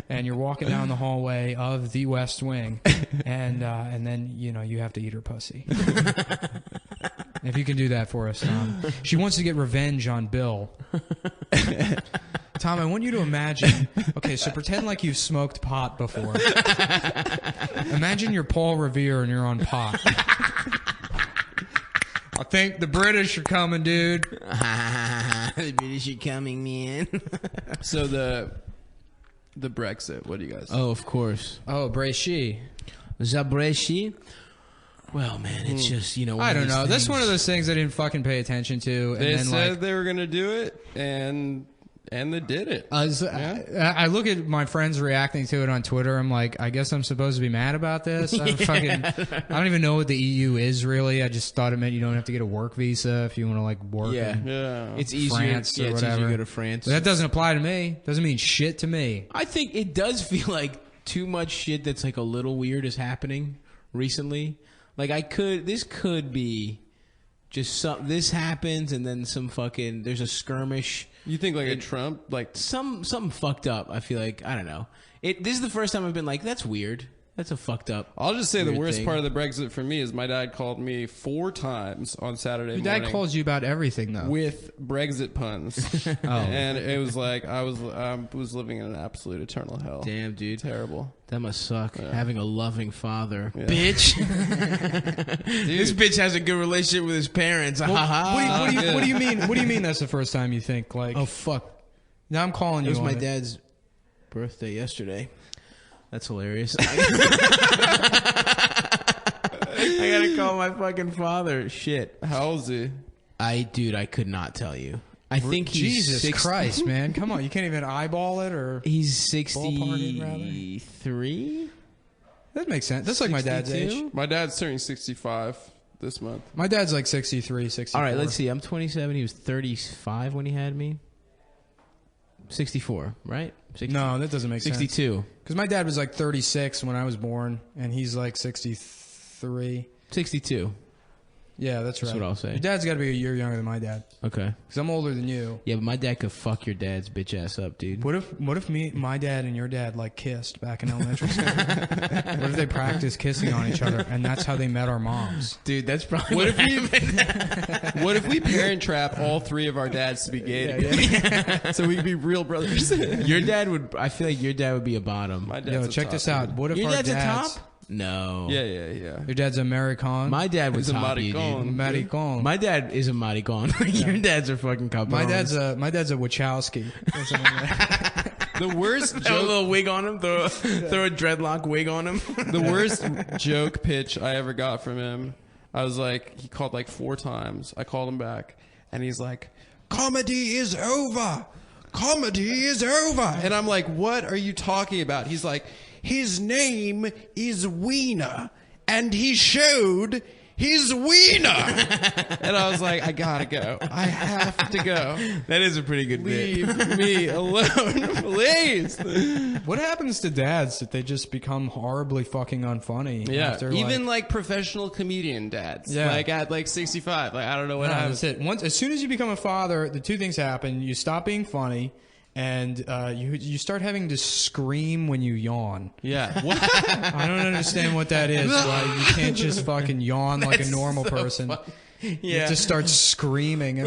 and you're walking down the hallway of the West Wing, and then you have to eat her pussy. If you can do that for us, Tom. She wants to get revenge on Bill. Tom, I want you to imagine. Okay, so pretend like you've smoked pot before. Imagine you're Paul Revere and you're on pot. I think the British are coming, dude. The British are coming, man. So the Brexit. What do you guys? Oh, of course. Oh, Bresci. Zabreshi. Well, man, it's just, I don't know. That's one of those things I didn't fucking pay attention to. They said they were going to do it, and they did it. I look at my friends reacting to it on Twitter. I'm like, I guess I'm supposed to be mad about this. I don't even know what the EU is, really. I just thought it meant you don't have to get a work visa if you want to, like, work in It's easier. France or it's whatever. easier to go to France. But that doesn't apply to me. Doesn't mean shit to me. I think it does feel like too much shit that's, like, a little weird is happening recently. Like, this could be just this happens and then some fucking, there's a skirmish. You think like a Trump, like something fucked up, I feel like, I don't know. This is the first time I've been like, that's weird. That's a fucked up. I'll just say the worst thing. part of the Brexit for me is my dad called me 4 times on Saturday morning. Your dad calls you about everything, though. With Brexit puns. And it was like I was living in an absolute eternal hell. Damn, dude. Terrible. That must suck. Yeah. Having a loving father. Yeah. Bitch. This bitch has a good relationship with his parents. What do you mean? What do you mean that's the first time you think, like... Oh, fuck. Now I'm calling It you was on my dad's birthday yesterday. That's hilarious. I gotta call my fucking father. Shit. How old is he? Dude, I could not tell you. I think he's Jesus Christ, man. Come on. You can't even eyeball it or... He's Ballpark it, rather. 63. That makes sense. That's like my dad's 62? age. My dad's turning 65 this month. My dad's like 63, 64. All right, let's see. I'm 27. He was 35 when he had me. 64, right? 60, No, that doesn't make 62. sense. Because my dad was like 36 when I was born, and he's like 63. 62. Yeah, that's right. That's what I'll say. Your dad's got to be a year younger than my dad. Okay. Because I'm older than you. Yeah, but my dad could fuck your dad's bitch ass up, dude. What if my dad and your dad like kissed back in elementary school? What if they practiced kissing on each other, and that's how they met our moms? Dude, that's probably What if we parent trap all three of our dads to be gay together? So we could be real brothers. Your dad would. I feel like your dad would be a bottom. My dad's Yo, a check top this out. dude. What if Your our dad's a dads... top? No. Yeah. Your dad's American. My dad was He's a top you, maricon. dude. Maricon. My dad is a maricon. Your dad's a fucking couple. My dad's a Wachowski. Or something like that. The worst Throw a joke. little wig on him. Throw a dreadlock wig on him. The worst joke pitch I ever got from him. I was like, he called like 4 times. I called him back, and he's like, "Comedy is over. Comedy is over." And I'm like, "What are you talking about?" He's like, "His name is Wiener, and he showed his wiener." And I was like, I gotta go. I have to go. That is a pretty good bit. Leave me alone, please. What happens to dads that they just become horribly fucking unfunny? Yeah, after, even like professional comedian dads. Yeah. Like at like 65. Like I don't know what no, happens. that's it. As soon as you become a father, the two things happen: you stop being funny, and you start having to scream when you yawn. Yeah. What? I don't understand what that is. Why you can't just fucking yawn like a normal person. You have to start screaming.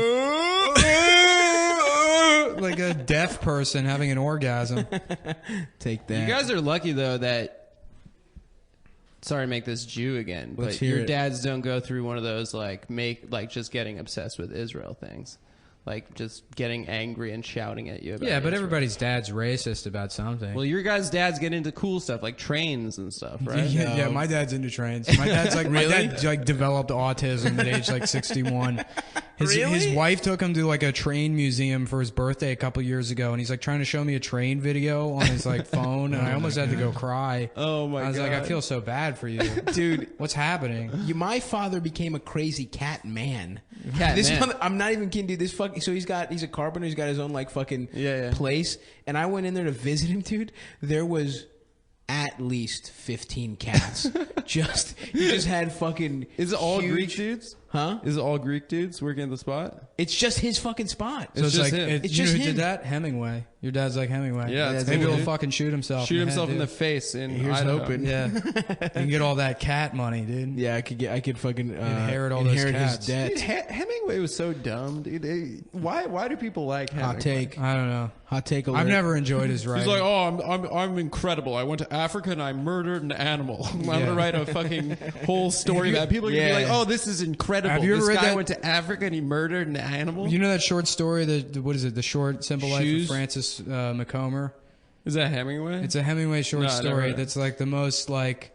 Like a deaf person having an orgasm. Take that. You guys are lucky though that. Sorry to make this Jew again, Let's but hear your it. dads don't go through one of those like just getting obsessed with Israel things. Like just getting angry and shouting at you about Yeah, but Israel. everybody's dad's racist about something. Well, your guys' dads get into cool stuff like trains and stuff, right? Yeah, my dad's into trains. My dad's like my dad like developed autism at age like 61. His wife took him to like a train museum for his birthday a couple years ago, and he's like trying to show me a train video on his like phone, and I almost had to go cry. Oh my god! I was like, I feel so bad for you, dude. What's happening? My father became a crazy cat man. Cat man. I'm not even kidding, dude. This fucking. So he's a carpenter. He's got his own like fucking place. And I went in there to visit him, dude. There was at least 15 cats. He just had fucking. Is it all huge- Greek dudes? Huh? Is it all Greek dudes working at the spot? It's just his fucking spot. So it's just like, him. It's you know just who him. did that? Hemingway. Your dad's like Hemingway. Yeah, that's maybe cool, he'll dude. fucking shoot himself. Shoot himself in the head, face in Here's Idaho. hoping. dude. Yeah, you can get all that cat money, dude. Yeah, I could fucking Inherit all those his cats. debt. Dude, Hemingway was so dumb, dude. Why do people like Hemingway? Hot take. I don't know. Hot take alert. I've never enjoyed his writing. He's like, oh, I'm incredible. I went to Africa and I murdered an animal. I'm gonna write a fucking whole story about it. People are gonna be like, oh, this is incredible. Have you ever this read guy that- went to Africa and he murdered an animal. You know that short story, what is it? The Short Simple Life Shoes? of Francis McComber. Is that Hemingway? It's a Hemingway short No, I never story read it. that's like the most like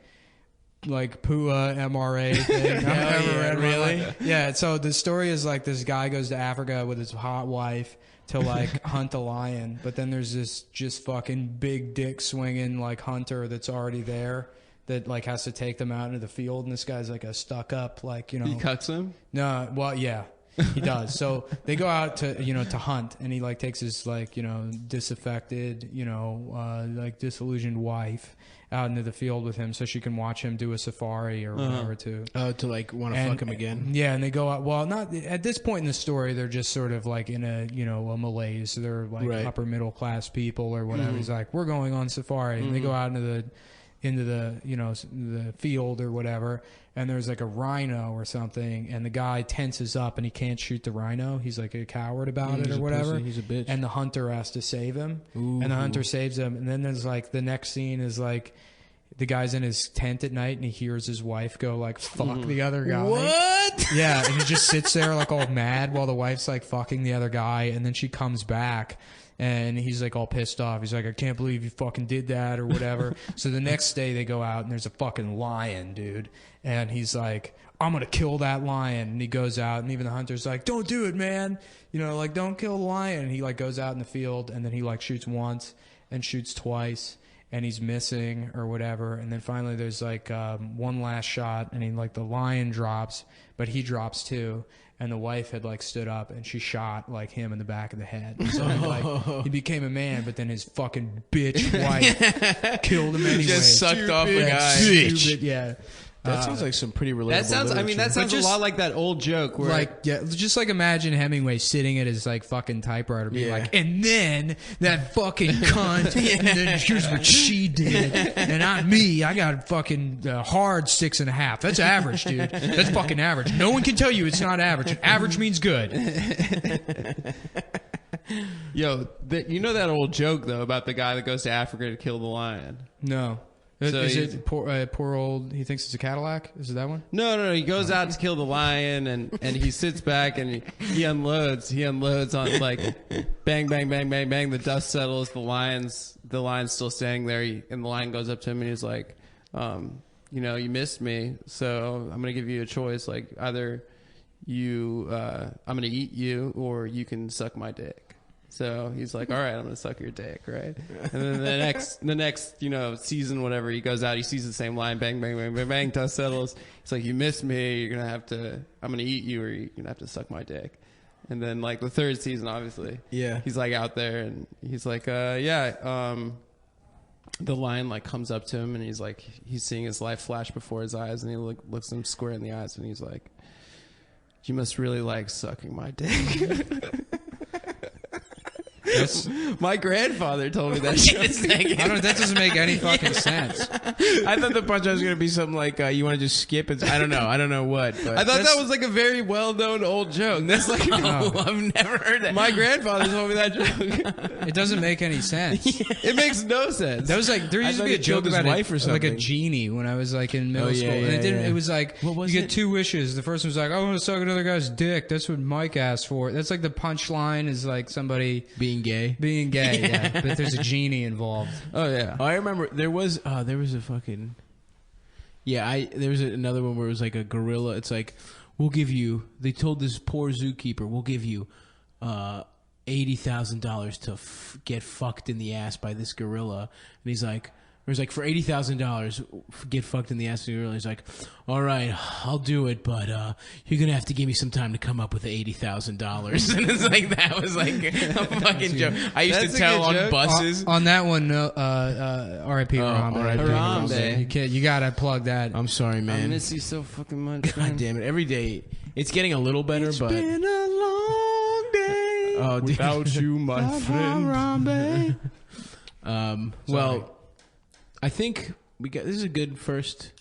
PUA MRA thing I've ever read. in my life. Yeah. So the story is like this guy goes to Africa with his hot wife to like hunt a lion, but then there's this just fucking big dick swinging like hunter that's already there that like has to take them out into the field, and this guy's like a stuck up like he cucks him. No, well, yeah, he does. So they go out to to hunt, and he like takes his like disaffected like disillusioned wife out into the field with him so she can watch him do a safari or whatever too. Oh, to like want to fuck him again. Yeah, and they go out. Well, not at this point in the story. They're just sort of like in a a malaise. They're like upper middle class people or whatever. He's like, we're going on safari, and they go out into the field or whatever, and there's like a rhino or something, and the guy tenses up and he can't shoot the rhino. He's like a coward about it or whatever. He's a bitch. And the hunter has to save him, and the hunter saves him. And then there's like the next scene is like the guy's in his tent at night and he hears his wife go like fuck the other guy. What? Yeah, and he just sits there like all mad while the wife's like fucking the other guy, and then she comes back. And he's like all pissed off. He's like, I can't believe you fucking did that or whatever. So the next day they go out and there's a fucking lion, dude. And he's like, I'm gonna kill that lion. And he goes out, and even the hunter's like, don't do it, man. You know, like, don't kill the lion. And he like goes out in the field, and then he like shoots once and shoots twice, and he's missing or whatever. And then finally there's like one last shot, and he like the lion drops, but he drops too. And the wife had like stood up, and she shot like him in the back of the head. So like, he became a man, but then his fucking bitch wife killed him anyway. Just sucked off the guy. Stupid, yeah. That sounds like some pretty relatable. That sounds. I mean, that sounds just, a lot like that old joke where, like, yeah, just like imagine Hemingway sitting at his like fucking typewriter, being like, and then that fucking cunt, and then here's what she did, and not me. I got fucking hard 6.5. That's average, dude. That's fucking average. No one can tell you it's not average. Average means good. yo, you know that old joke though about the guy that goes to Africa to kill the lion. No. So is it poor old? He thinks it's a Cadillac. Is it that one? No. He goes out to kill the lion, and he sits back and he unloads. He unloads on like bang, bang, bang, bang, bang. The dust settles. The lion's still standing there. And the lion goes up to him and he's like, you know, you missed me, so I'm gonna give you a choice. Like either I'm gonna eat you, or you can suck my dick. So he's like, all right, I'm going to suck your dick, right? And then the next, you know, season, whatever, he goes out, he sees the same line, bang, bang, bang, bang, bang, dust settles. He's like, you missed me, you're going to have to, I'm going to eat you, or you're going to have to suck my dick. And then, like, the third season, obviously, he's, like, out there, and he's like, the lion, like, comes up to him, and he's like, he's seeing his life flash before his eyes, and he looks him square in the eyes, and he's like, you must really like sucking my dick. My grandfather told me that shit. I don't. That doesn't make any fucking sense. I thought the punchline was going to be something like, you want to just skip it? I don't know what. But I thought that was like a very well-known old joke. That's like, I've never heard that. My grandfather told me that joke. It doesn't make any sense. It makes no sense. That was like, there used to be a joke about wife or like a something. genie when I was like in middle school. And it was like, you get 2 wishes. The first one was like, I want to suck another guy's dick. That's what Mike asked for. That's like the punchline is like somebody being gay. Yeah. But there's a genie involved. Oh yeah. I remember there was a fucking there was another one where it was like a gorilla. It's like, we'll give you. They told this poor zookeeper, we'll give you $80,000 to get fucked in the ass by this gorilla. And he's like, it was like, for $80,000, get fucked in the ass. And he's like, all right, I'll do it, but you're gonna have to give me some time to come up with the $80,000. And it's like, that was like a fucking joke. I used to tell on buses. On that one, R.I.P. Harambe. You gotta plug that. I'm sorry, man. I miss you so fucking much. God damn it! Every day, it's getting a little better, it's but been a long day without you, my friend. Well, I think this is a good first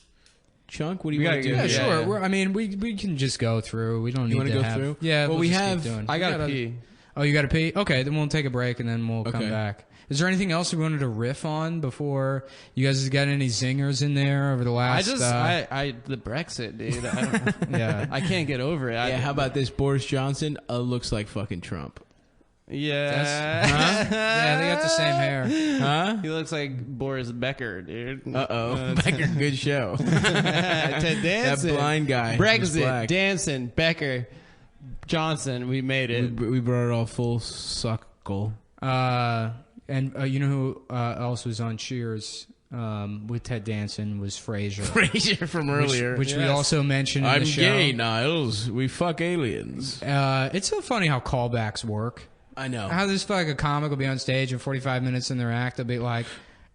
chunk. What do you want to do? Yeah, sure. Yeah. I mean, we can just go through. We don't need to go have, through. Yeah. Well, we have. I gotta pee. Oh, you gotta pee? Okay, then we'll take a break and then we'll come back. Is there anything else we wanted to riff on before? You guys got any zingers in there over the last? The Brexit, dude. I can't get over it. How about this? Boris Johnson looks like fucking Trump. Yeah. Yeah, they got the same hair. Huh? He looks like Boris Becker, dude. Becker, good show. Ted Danson. That blind guy. Brexit, Danson, Becker, Johnson. We made it. We brought it all full circle. And you know who else was on Cheers with Ted Danson was Frasier. Frasier from earlier. Which we also mentioned in the show. I'm gay, Niles. We fuck aliens. It's so funny how callbacks work. I know. How this like a comic will be on stage and 45 minutes in their act, they'll be like,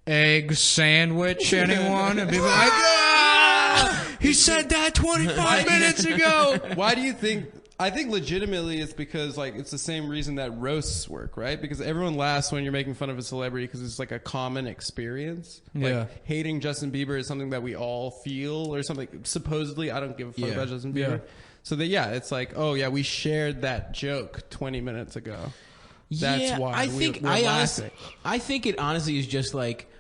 egg sandwich, anyone? And people like, he said that 25 minutes ago. Why do you think... I think legitimately it's because like it's the same reason that roasts work, right? Because everyone laughs when you're making fun of a celebrity because it's like a common experience. Yeah. Like hating Justin Bieber is something that we all feel or something. Supposedly, I don't give a fuck about Justin Bieber. Yeah. So that it's like, oh yeah, we shared that joke 20 minutes ago. That's why I think I think it honestly is just like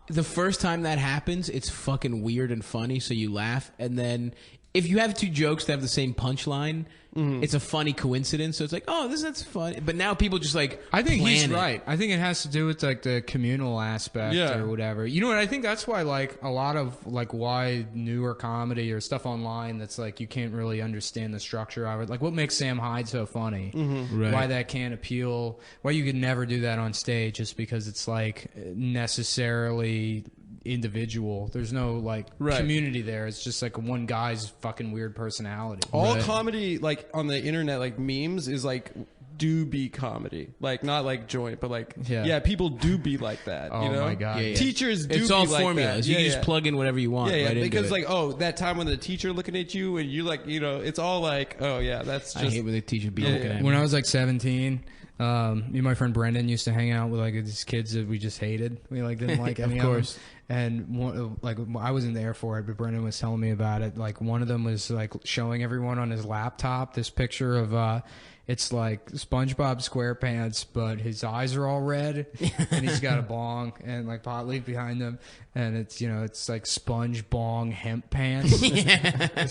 the first time that happens, it's fucking weird and funny, so you laugh, and then if you have two jokes that have the same punchline, it's a funny coincidence. So it's like, oh, that's fun. But now people just like, I think he's plan it. right. I think it has to do with like the communal aspect or whatever. You know what? I think that's why like a lot of like why newer comedy or stuff online that's like you can't really understand the structure of it. Like what makes Sam Hyde so funny? Right. Why that can't appeal? Why you could never do that on stage? Just because it's like necessarily individual. There's no like community there. It's just like one guy's fucking weird personality. All comedy, like on the internet, like memes, is like do be comedy, like not like joint, but like people do be like that. Oh you know? my god, teachers do. It's be all like formulas. That. You can just plug in whatever you want. Right because into like that time when the teacher looking at you and you like it's all like that's just. I hate when the teacher be looking at me. When I was like 17. Me and my friend Brendan used to hang out with like these kids that we just hated. We like didn't like any of course. And like I wasn't there for it, but Brendan was telling me about it. Like one of them was like showing everyone on his laptop this picture of it's like SpongeBob SquarePants, but his eyes are all red, and he's got a bong and like pot leaf behind him, and it's it's like Sponge Bong hemp pants,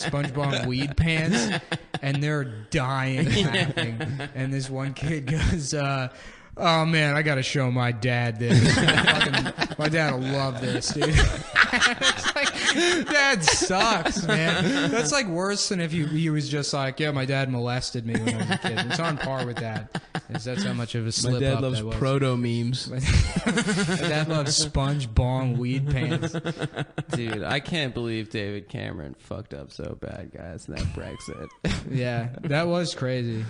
Sponge Bong weed pants, and they're dying laughing. And this one kid goes, "Oh man, I gotta show my dad this. My dad will love this, dude." It's like, Dad sucks, man. That's like worse than if he was just like, yeah, my dad molested me when I was a kid. It's on par with that. That's how much of a slip up that was. My dad loves proto memes. My dad loves Sponge Bong weed pants. Dude, I can't believe David Cameron fucked up so bad, guys, in that Brexit. Yeah, that was crazy.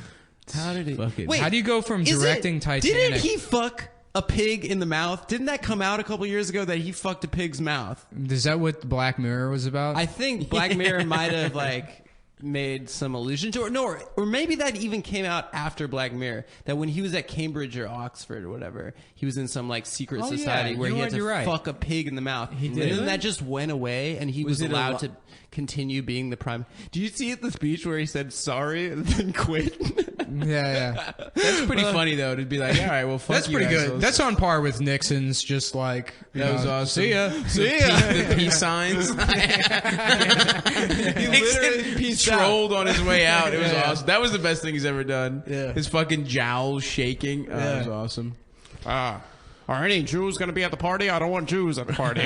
How did he? Wait, how do you go from directing Titanic? Didn't he fuck a pig in the mouth? Didn't that come out a couple years ago that he fucked a pig's mouth? Is that what Black Mirror was about? I think Black Mirror might have like made some allusion to it. No, or maybe that even came out after Black Mirror. That when he was at Cambridge or Oxford or whatever, he was in some like secret society where he had to fuck a pig in the mouth. He did. And then that just went away, and he was allowed to continue being the prime. Do you see at the speech where he said sorry and then quit? Yeah. That's pretty funny though to be like, all right, well, fuck that's you. That's pretty assholes. good. That's on par with Nixon's. Just like that was awesome. See ya. The peace signs. He literally trolled on his way out. It was awesome. That was the best thing he's ever done. Yeah. His fucking jowls shaking. It was awesome. Are any Jews going to be at the party? I don't want Jews at the party.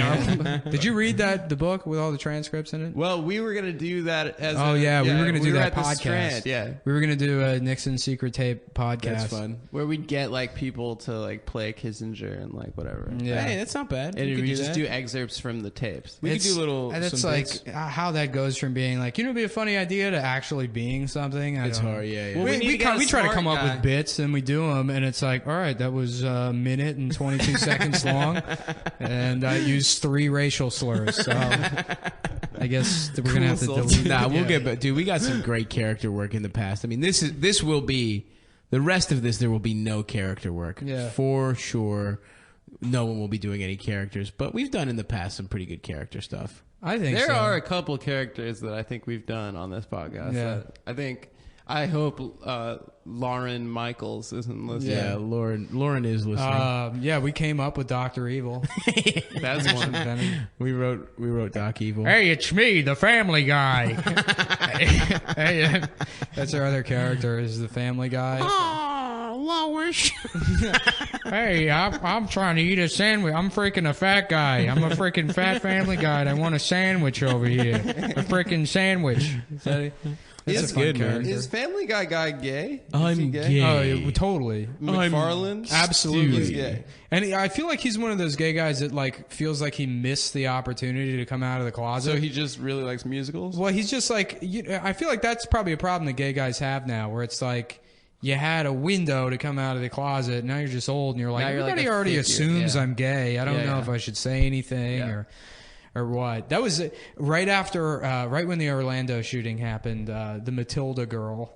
Did you read the book with all the transcripts in it? Well, we were going to do that as we were going to do that podcast. Strand, we were going to do a Nixon secret tape podcast. That's fun. Where we'd get like people to like play Kissinger and like whatever. Yeah. Hey, that's not bad. And we just do excerpts from the tapes. We could do little. And it's like how that goes from being like it'd be a funny idea to actually being something. It's hard. Yeah. Well, we try to come up with bits and we do them, and it's like, all right, that was a minute and 22 seconds long, and I used 3 racial slurs. So I guess we're gonna have to delete. Nah, we'll get back. Dude, we got some great character work in the past. I mean, this will be the rest of this. There will be no character work for sure. No one will be doing any characters, but we've done in the past some pretty good character stuff. I think there are a couple characters that I think we've done on this podcast. Yeah. I hope Lauren Michaels isn't listening. Yeah, Lauren is listening. We came up with Dr. Evil. That's one. We wrote Doc Evil. Hey, it's me, the Family Guy. Hey, that's our other character, is the Family Guy. Oh, Lois. Hey, I'm trying to eat a sandwich. I'm freaking a fat guy. I'm a freaking fat Family Guy, and I want a sandwich over here. A freaking sandwich. That's good, man. Is Family Guy gay? I'm gay. Oh, yeah, totally. McFarlane? Absolutely. He's gay. And I feel like he's one of those gay guys that like feels like he missed the opportunity to come out of the closet. So he just really likes musicals? Well, he's just like, I feel like that's probably a problem that gay guys have now, where it's like, you had a window to come out of the closet. Now you're just old, and you're like, everybody already assumes I'm gay. I don't know if I should say anything or what. That was right after, right when the Orlando shooting happened. The Matilda girl.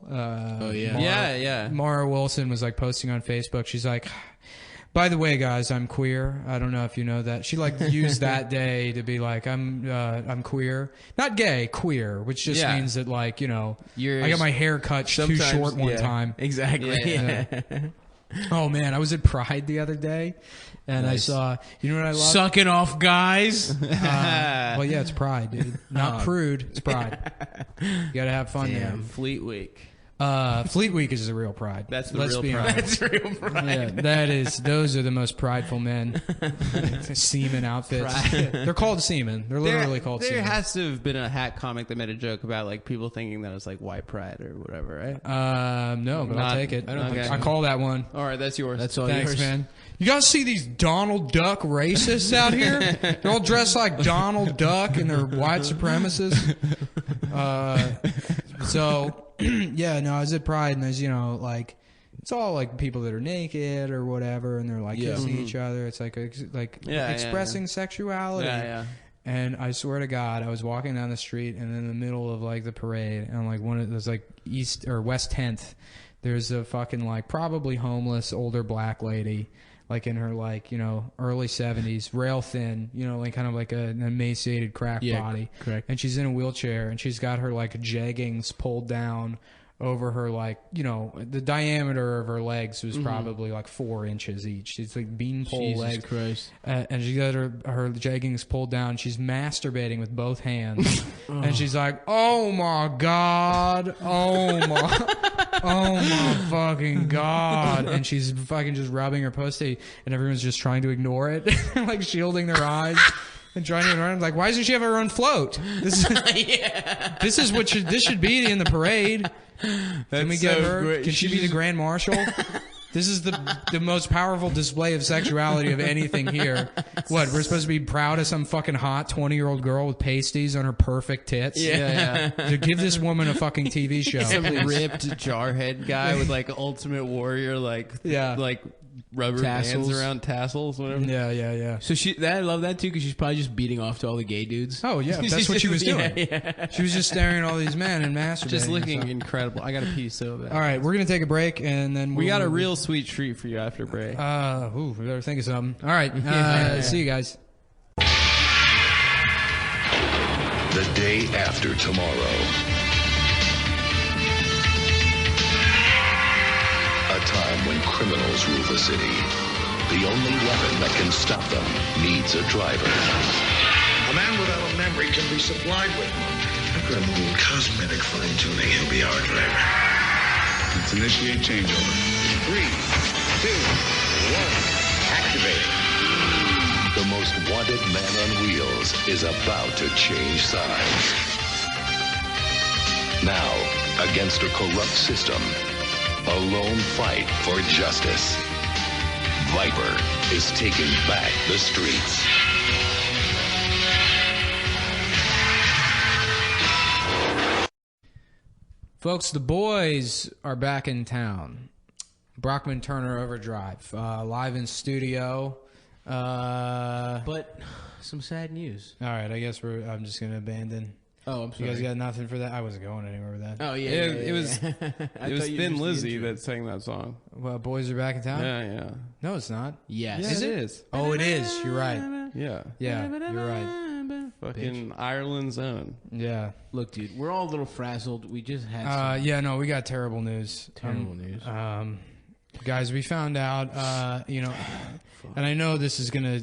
Mara Wilson was like posting on Facebook. She's like, by the way, guys, I'm queer. I don't know if you know that. She like used that day to be like, I'm queer, not gay, queer, which just means that like I got my hair cut too short one time. Exactly. Oh man, I was at Pride the other day, and I saw. You know what I love? Sucking off guys. Well, yeah, it's Pride, dude. Not prude. It's Pride. You gotta have fun there. Fleet Week. Fleet Week is the real Pride. That's the Let's real be Pride. honest. That's real pride. Yeah, that is. Those are the most prideful men. Seaman outfits. They're called seamen. They're literally called There seamen. has to have been a hack comic that made a joke about like people thinking that it was like white pride or whatever, right? No, but I'll Not- take it. I don't think so. I call that one. All right, that's yours. That's all Thanks, yours. man. You guys see these Donald Duck racists out here? They're all dressed like Donald Duck and they're white supremacists. Yeah, no, I was at Pride and there's, like, it's all like people that are naked or whatever and they're like kissing each other. It's like expressing sexuality. Yeah. And I swear to God, I was walking down the street and in the middle of like the parade and like there's like East or West 10th, there's a fucking like probably homeless older black lady, like in her like, early 70s, rail thin, like kind of like an emaciated crack body. Correct. And she's in a wheelchair and she's got her like jeggings pulled down over her like, the diameter of her legs was probably like 4 inches each. She's like beanpole Jesus legs. Christ. And she got her jeggings pulled down. She's masturbating with both hands. And she's like, oh my God. Oh my fucking God. And she's fucking just rubbing her pussy and everyone's just trying to ignore it. Like shielding their eyes. And trying to run, like, why doesn't she have her own float? This is what this should be in the parade. Can we get her? Great. Can she be the grand marshal? This is the most powerful display of sexuality of anything here. What, we're supposed to be proud of some fucking hot 20-year-old girl with pasties on her perfect tits? Yeah. To give this woman a fucking TV show. Some ripped jarhead guy with like Ultimate Warrior like rubber Tassels. bands around tassels, whatever. Yeah. So I love that too because she's probably just beating off to all the gay dudes. Oh, yeah. That's what she was doing. Yeah. She was just staring at all these men and masturbating. Just looking So. incredible. I got a pee so bad. All right, we're going to take a break, and then We got a real sweet treat for you after break. we better think of something. All right, see you guys. The day after tomorrow. A time when criminals rule the city. The only weapon that can stop them needs a driver. A man without a memory can be supplied with one. After a little cosmetic fine-tuning, he'll be our driver. Let's initiate changeover. 3, 2, 1, activate. The most wanted man on wheels is about to change sides. Now, against a corrupt system, a lone fight for justice. Viper is taking back the streets. Folks, the boys are back in town. Brockman Turner Overdrive, live in studio. But some sad news. All right, I guess I'm just going to abandon. Oh, I'm You sorry. guys got nothing for that? I wasn't going anywhere with that. Oh yeah, It was I it thought was you Thin used the Lizzy intro. that sang that song. Well, boys are back in town? Yeah. No, it's not. Yes. Yeah, Is it it? is. Oh, it is. You're right. Yeah. Yeah, you're right. Fucking Ireland's own. Yeah. Look, dude, we're all a little frazzled. We just had some Yeah, no, we got terrible news. terrible news. Guys, we found out, and I know this is gonna,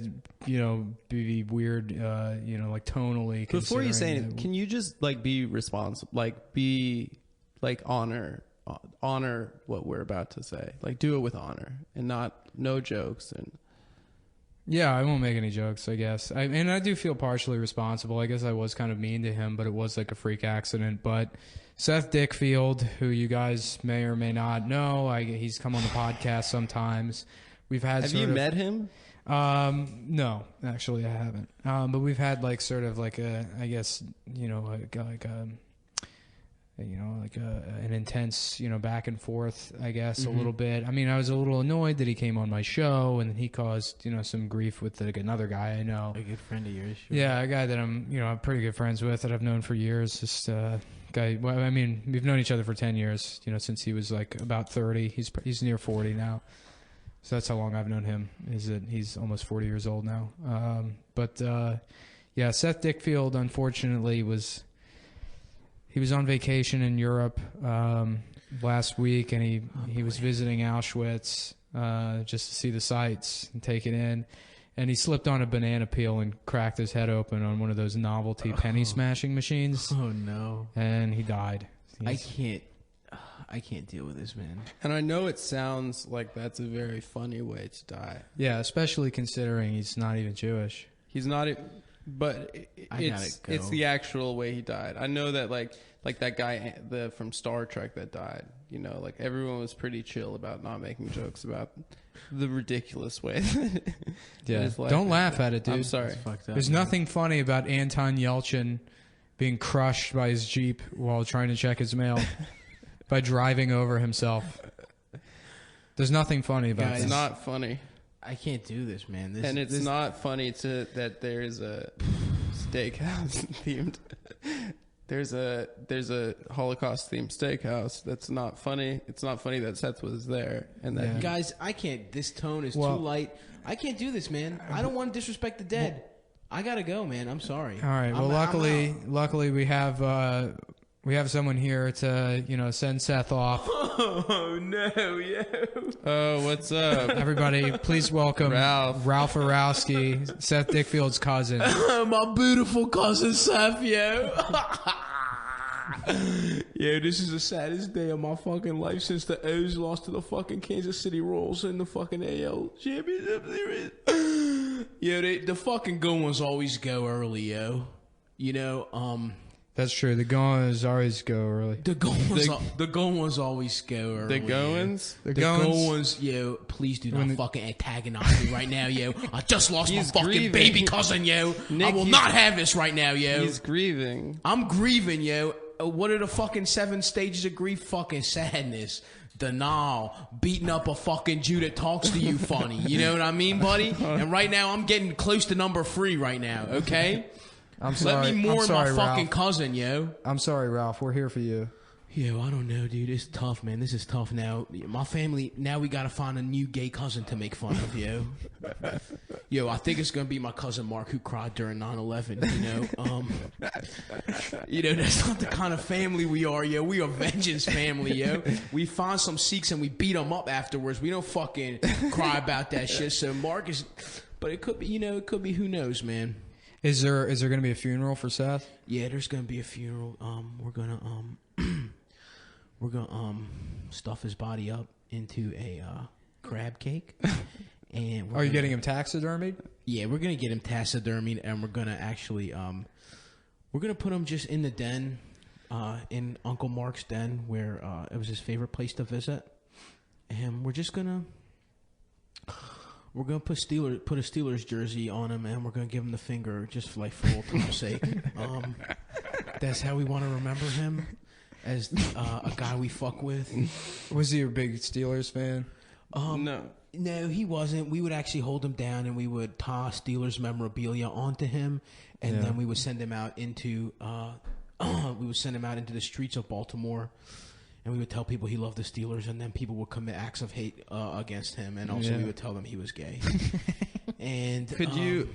be weird, like tonally. Before you say considering anything, can you just like be responsible, like be like honor what we're about to say, like do it with honor and no jokes and. Yeah, I won't make any jokes, I guess. And I do feel partially responsible. I guess I was kind of mean to him, but it was like a freak accident. But Seth Dickfield, who you guys may or may not know, he's come on the podcast sometimes. We've had. Have you met him? No, actually, I haven't. But we've had like sort of like a, I guess, an intense, back and forth, I guess, a little bit. I mean, I was a little annoyed that he came on my show and he caused, some grief with like another guy I know. A good friend of yours. Sure. Yeah, a guy that I'm pretty good friends with that I've known for years. Just guy. Well, I mean, we've known each other for 10 years. Since he was like about 30. He's near 40 now. So that's how long I've known him. Is that he's almost 40 years old now. Yeah, Seth Dickfield, unfortunately, was on vacation in Europe last week, and he was visiting Auschwitz. just to see the sights and take it in. And he slipped on a banana peel and cracked his head open on one of those novelty penny smashing machines. Oh no! And he died. I can't deal with this, man. And I know it sounds like that's a very funny way to die. Yeah, especially considering he's not even Jewish. He's not, but it's the actual way he died. I know that like that guy from Star Trek that died. You know, like everyone was pretty chill about not making jokes about the ridiculous way. Yeah, don't laugh at it, dude. I'm sorry. There's nothing funny about Anton Yelchin being crushed by his Jeep while trying to check his mail by driving over himself. There's nothing funny about It's this. not funny. I can't do this, man. It's not funny that there's a steakhouse themed. There's a Holocaust themed steakhouse. That's not funny. It's not funny that Seth was there and that Guys, I can't. This tone is too light. I can't do this, man. I don't want to disrespect the dead. I gotta go, man. I'm sorry. All right. Well, luckily we have someone here to send Seth off. Oh no, yo. Oh, what's up? Everybody, please welcome Ralph Arowski, Seth Dickfield's cousin. My beautiful cousin Seth, yo. Yo, this is the saddest day of my fucking life since the O's lost to the fucking Kansas City Royals in the fucking AL Championship Series. Yo, the fucking good ones always go early, yo. You know, That's true. The goings always go early. the goal ones always go early. The goings? The goal ones, yo, please do not fucking antagonize me right now, yo. I just lost my fucking grieving. baby cousin, yo. Nick, I will not have this right now, yo. He's grieving. I'm grieving, yo. What are the fucking 7 stages of grief? Fucking sadness, denial, beating up a fucking Jew that talks to you funny. You know what I mean, buddy? And right now, I'm getting close to number 3 right now, okay? I'm sorry. Let me mourn my fucking Ralph. cousin, yo. I'm sorry, Ralph. We're here for you. Yo, I don't know, dude. It's tough, man. This is tough now. My family, now we gotta find a new gay cousin to make fun of, yo. Yo, I think it's gonna be my cousin Mark who cried during 9/11, you know? That's not the kind of family we are, yo. We are vengeance family, yo. We find some Sikhs and we beat them up afterwards. We don't fucking cry about that shit. So Mark is... But it could be, it could be, who knows, man. Is there going to be a funeral for Seth? Yeah, there's gonna be a funeral. We're gonna stuff his body up into a crab cake. And Are you getting him taxidermied? Yeah, we're gonna get him taxidermied, and we're gonna actually we're gonna put him just in the den, in Uncle Mark's den, where it was his favorite place to visit, and we're just gonna. We're gonna put a Steelers jersey on him, and we're gonna give him the finger just for old time's sake. That's how we want to remember him, as a guy we fuck with. Was he a big Steelers fan? No, he wasn't. We would actually hold him down, and we would tie Steelers memorabilia onto him, and then we would send him out into the streets of Baltimore. And we would tell people he loved the Steelers, and then people would commit acts of hate against him, and also we would tell them he was gay. And could you?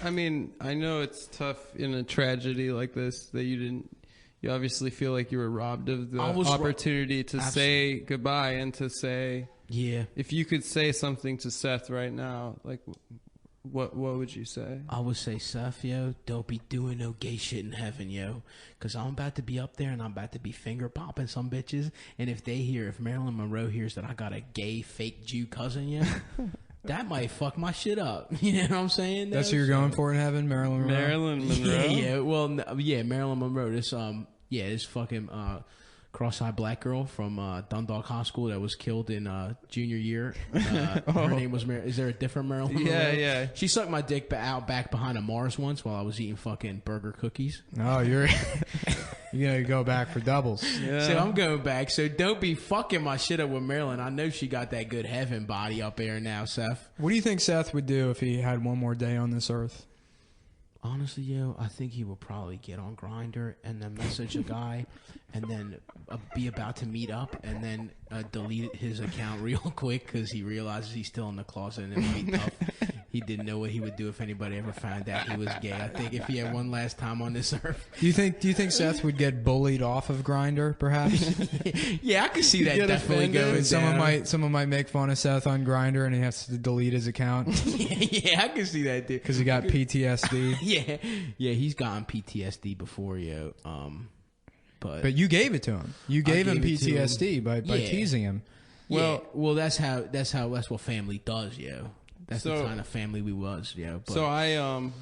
I mean, I know it's tough in a tragedy like this that you didn't. You obviously feel like you were robbed of the opportunity to say goodbye and to say, yeah. If you could say something to Seth right now, like, what would you say? I would say, Seth, yo, don't be doing no gay shit in heaven, yo. Because I'm about to be up there and I'm about to be finger popping some bitches. And if Marilyn Monroe hears that I got a gay fake Jew cousin, yo, that might fuck my shit up. You know what I'm saying? That's who you're going for in heaven, Marilyn Monroe? Marilyn Monroe? Yeah. Well, Marilyn Monroe. This fucking cross-eyed black girl from Dundalk High School that was killed in junior year. Her name was Is there a different Marilyn Monroe? Yeah. She sucked my dick out back behind a Mars once while I was eating fucking burger cookies. Oh, you're gonna go back for doubles. Yeah. So I'm going back. So don't be fucking my shit up with Marilyn. I know she got that good heaven body up there now, Seth. What do you think Seth would do if he had one more day on this earth? Honestly, yo, I think he would probably get on Grindr and then message a guy and then be about to meet up and then delete his account real quick because he realizes he's still in the closet and it would be tough. He didn't know what he would do if anybody ever found out he was gay. I think if he had one last time on this earth. Do you think Seth would get bullied off of Grindr, perhaps? Yeah, I could see that get definitely offended. going down. Someone might make fun of Seth on Grindr, and he has to delete his account Yeah, I can see that, dude. because he got PTSD. Yeah, he's gotten PTSD before, yo. But you gave it to him. You gave him gave it to him. PTSD by Yeah. teasing him. Well, that's what family does, yo. That's the So- kind of family we was, yo. But So I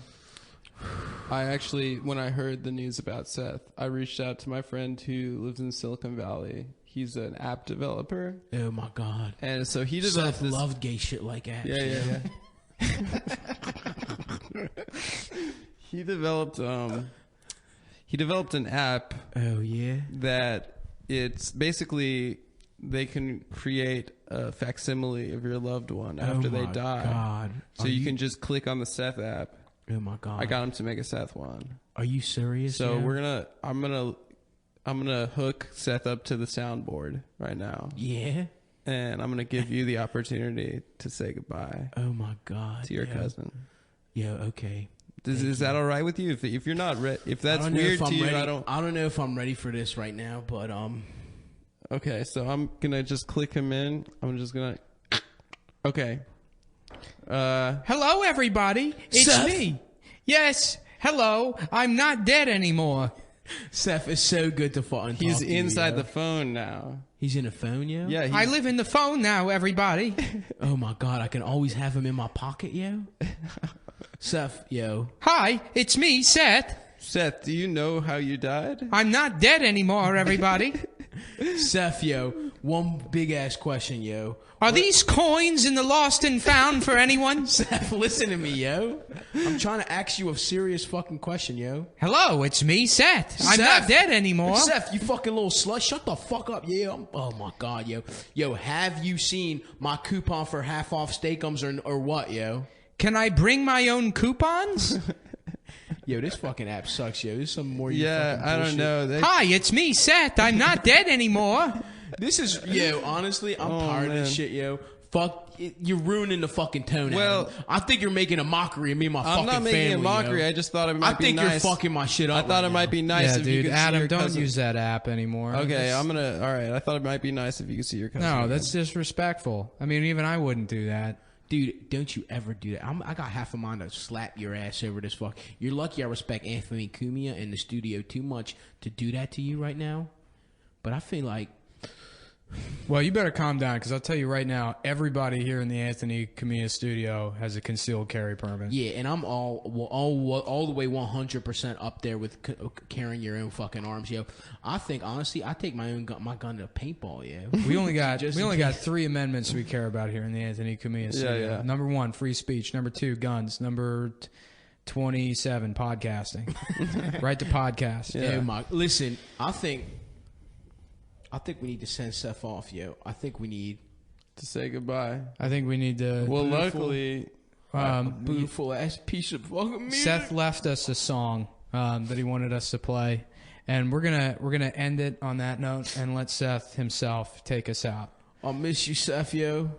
actually, when I heard the news about Seth, I reached out to my friend who lives in Silicon Valley. He's an app developer, oh my god, and so he developed Seth this. loved gay shit like that. Yeah. He developed an app Oh yeah. that it's basically they can create a facsimile of your loved one after they die. God. So you can just click on the Seth app. Oh my god. I got him to make a Seth one. Are you serious? So yo? I'm gonna hook Seth up to the soundboard right now, Yeah. and I'm gonna give you the opportunity to say goodbye Oh my god. to your cousin. Yo, okay. Is that all right with you? If you're not if I that's don't know weird if I'm to you, ready. I don't. I don't know if I'm ready for this right now, but Okay, so I'm gonna just click him in. I'm just gonna. Okay. Hello, everybody. It's Seth? me. Yes. Hello. I'm not dead anymore. Seth is so good to fucking talk He's to you, inside yo. the phone now. He's in a phone, yo? Yeah, I live in the phone now, everybody. Oh my god, I can always have him in my pocket, yo. Seth, yo. Hi, it's me, Seth. Seth, do you know how you died? I'm not dead anymore, everybody. Seth, yo. One big ass question, yo. Are these coins in the lost and found for anyone? Seth, listen to me, yo. I'm trying to ask you a serious fucking question, yo. Hello, it's me, Seth. I'm Seth. not dead anymore. Seth, you fucking little slut. Shut the fuck up, yeah. Oh my god, yo. Yo, have you seen my coupon for half off steakums or what, yo? Can I bring my own coupons? Yo, this fucking app sucks, yo. This is some more. Yeah, I don't know. Hi, it's me, Seth. I'm not dead anymore. This is, yo. Honestly, I'm tired of this man. shit, yo. Fuck, you're ruining the fucking tone. Well, Adam. I think you're making a mockery of me and my fucking I'm not family. making a mockery. Yo. I just thought it might I be think nice. you're fucking my shit I up. thought right it might now. be nice Yeah, if you dude. could see Adam, your don't cousin. use that app anymore. Okay, That's- I'm gonna. All right, I thought it might be nice if you could see your cousin. No, again. that's disrespectful. I mean, even I wouldn't do that. Dude, don't you ever do that. I got half a mind to slap your ass over this fuck. You're lucky I respect Anthony Cumia in the studio too much to do that to you right now. But I feel like... Well, you better calm down, because I'll tell you right now, everybody here in the Anthony Camilla studio has a concealed carry permit. Yeah, and I'm all the way 100% up there with carrying your own fucking arms, yo. I think, honestly, I take my gun to paintball, yo. We only got Just we in only got case. 3 amendments we care about here in the Anthony Camilla studio. yeah. Number 1, free speech. Number 2, guns. Number 27, podcasting. Right to podcast. Oh my! Listen, I think we need to send Seth off, yo. I think we need to say goodbye. I think we need to. Well, Beautiful. luckily, beautiful ass piece of fucking music. Seth left us a song that he wanted us to play, and we're gonna end it on that note and let Seth himself take us out. I'll miss you, Seth, yo.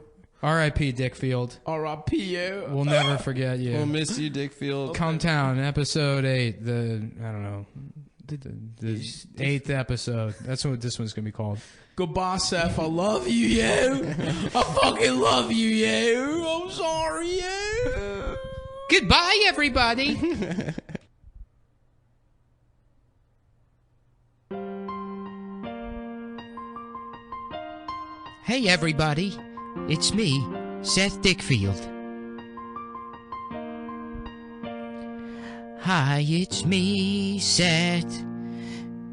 R.I.P. Dickfield. R.I.P. yo. We'll never forget you. we'll miss you, Dickfield. Come Town, episode 8. The 8th episode. That's what this one's gonna be called. Goodbye, Seth. I love you, yo. I fucking love you, yo. I'm sorry, yo. Goodbye, everybody. Hey, everybody. It's me, Seth Dickfield. Hi, it's me, Seth.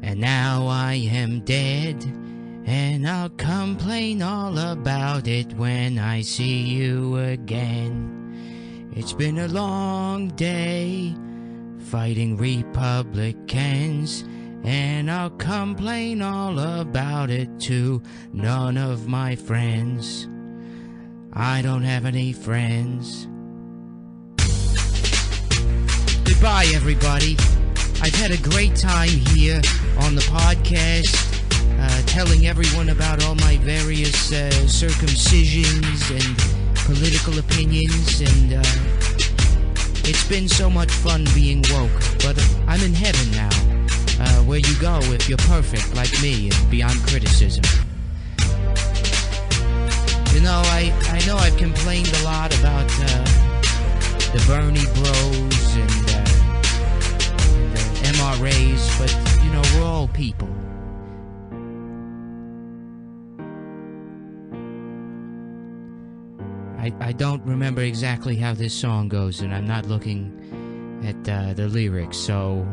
And now I am dead. And I'll complain all about it when I see you again. It's been a long day fighting Republicans, and I'll complain all about it to none of my friends. I don't have any friends. Goodbye, everybody. I've had a great time here on the podcast, telling everyone about all my various circumcisions and political opinions, and It's been so much fun being woke, but I'm in heaven now, where you go if you're perfect like me and beyond criticism. You know, I know I've complained a lot about the Bernie bros and MRAs, but, you know, we're all people. I don't remember exactly how this song goes, and I'm not looking at the lyrics, so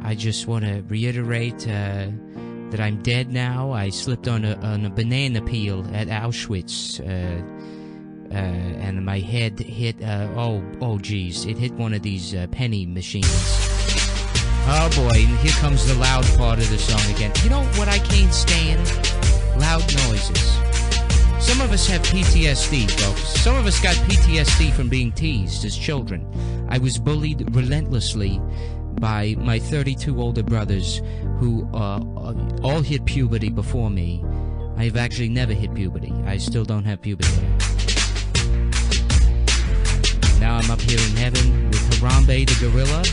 I just want to reiterate that I'm dead now. I slipped on a banana peel at Auschwitz, and my head hit, oh geez, it hit one of these penny machines. Oh boy, and here comes the loud part of the song again. You know what I can't stand? Loud noises. Some of us have PTSD, folks. Some of us got PTSD from being teased as children. I was bullied relentlessly by my 32 older brothers who all hit puberty before me. I've actually never hit puberty. I still don't have puberty. Now I'm up here in heaven with Harambe the gorilla,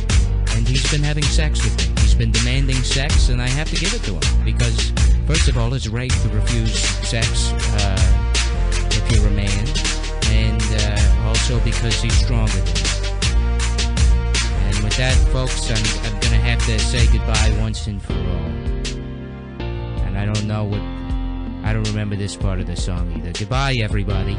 and he's been having sex with me. He's been demanding sex, and I have to give it to him because, first of all, it's rape to refuse sex if you're a man, and also because he's stronger than me. And with that, folks, I'm going to have to say goodbye once and for all. And I don't remember this part of the song either. Goodbye, everybody.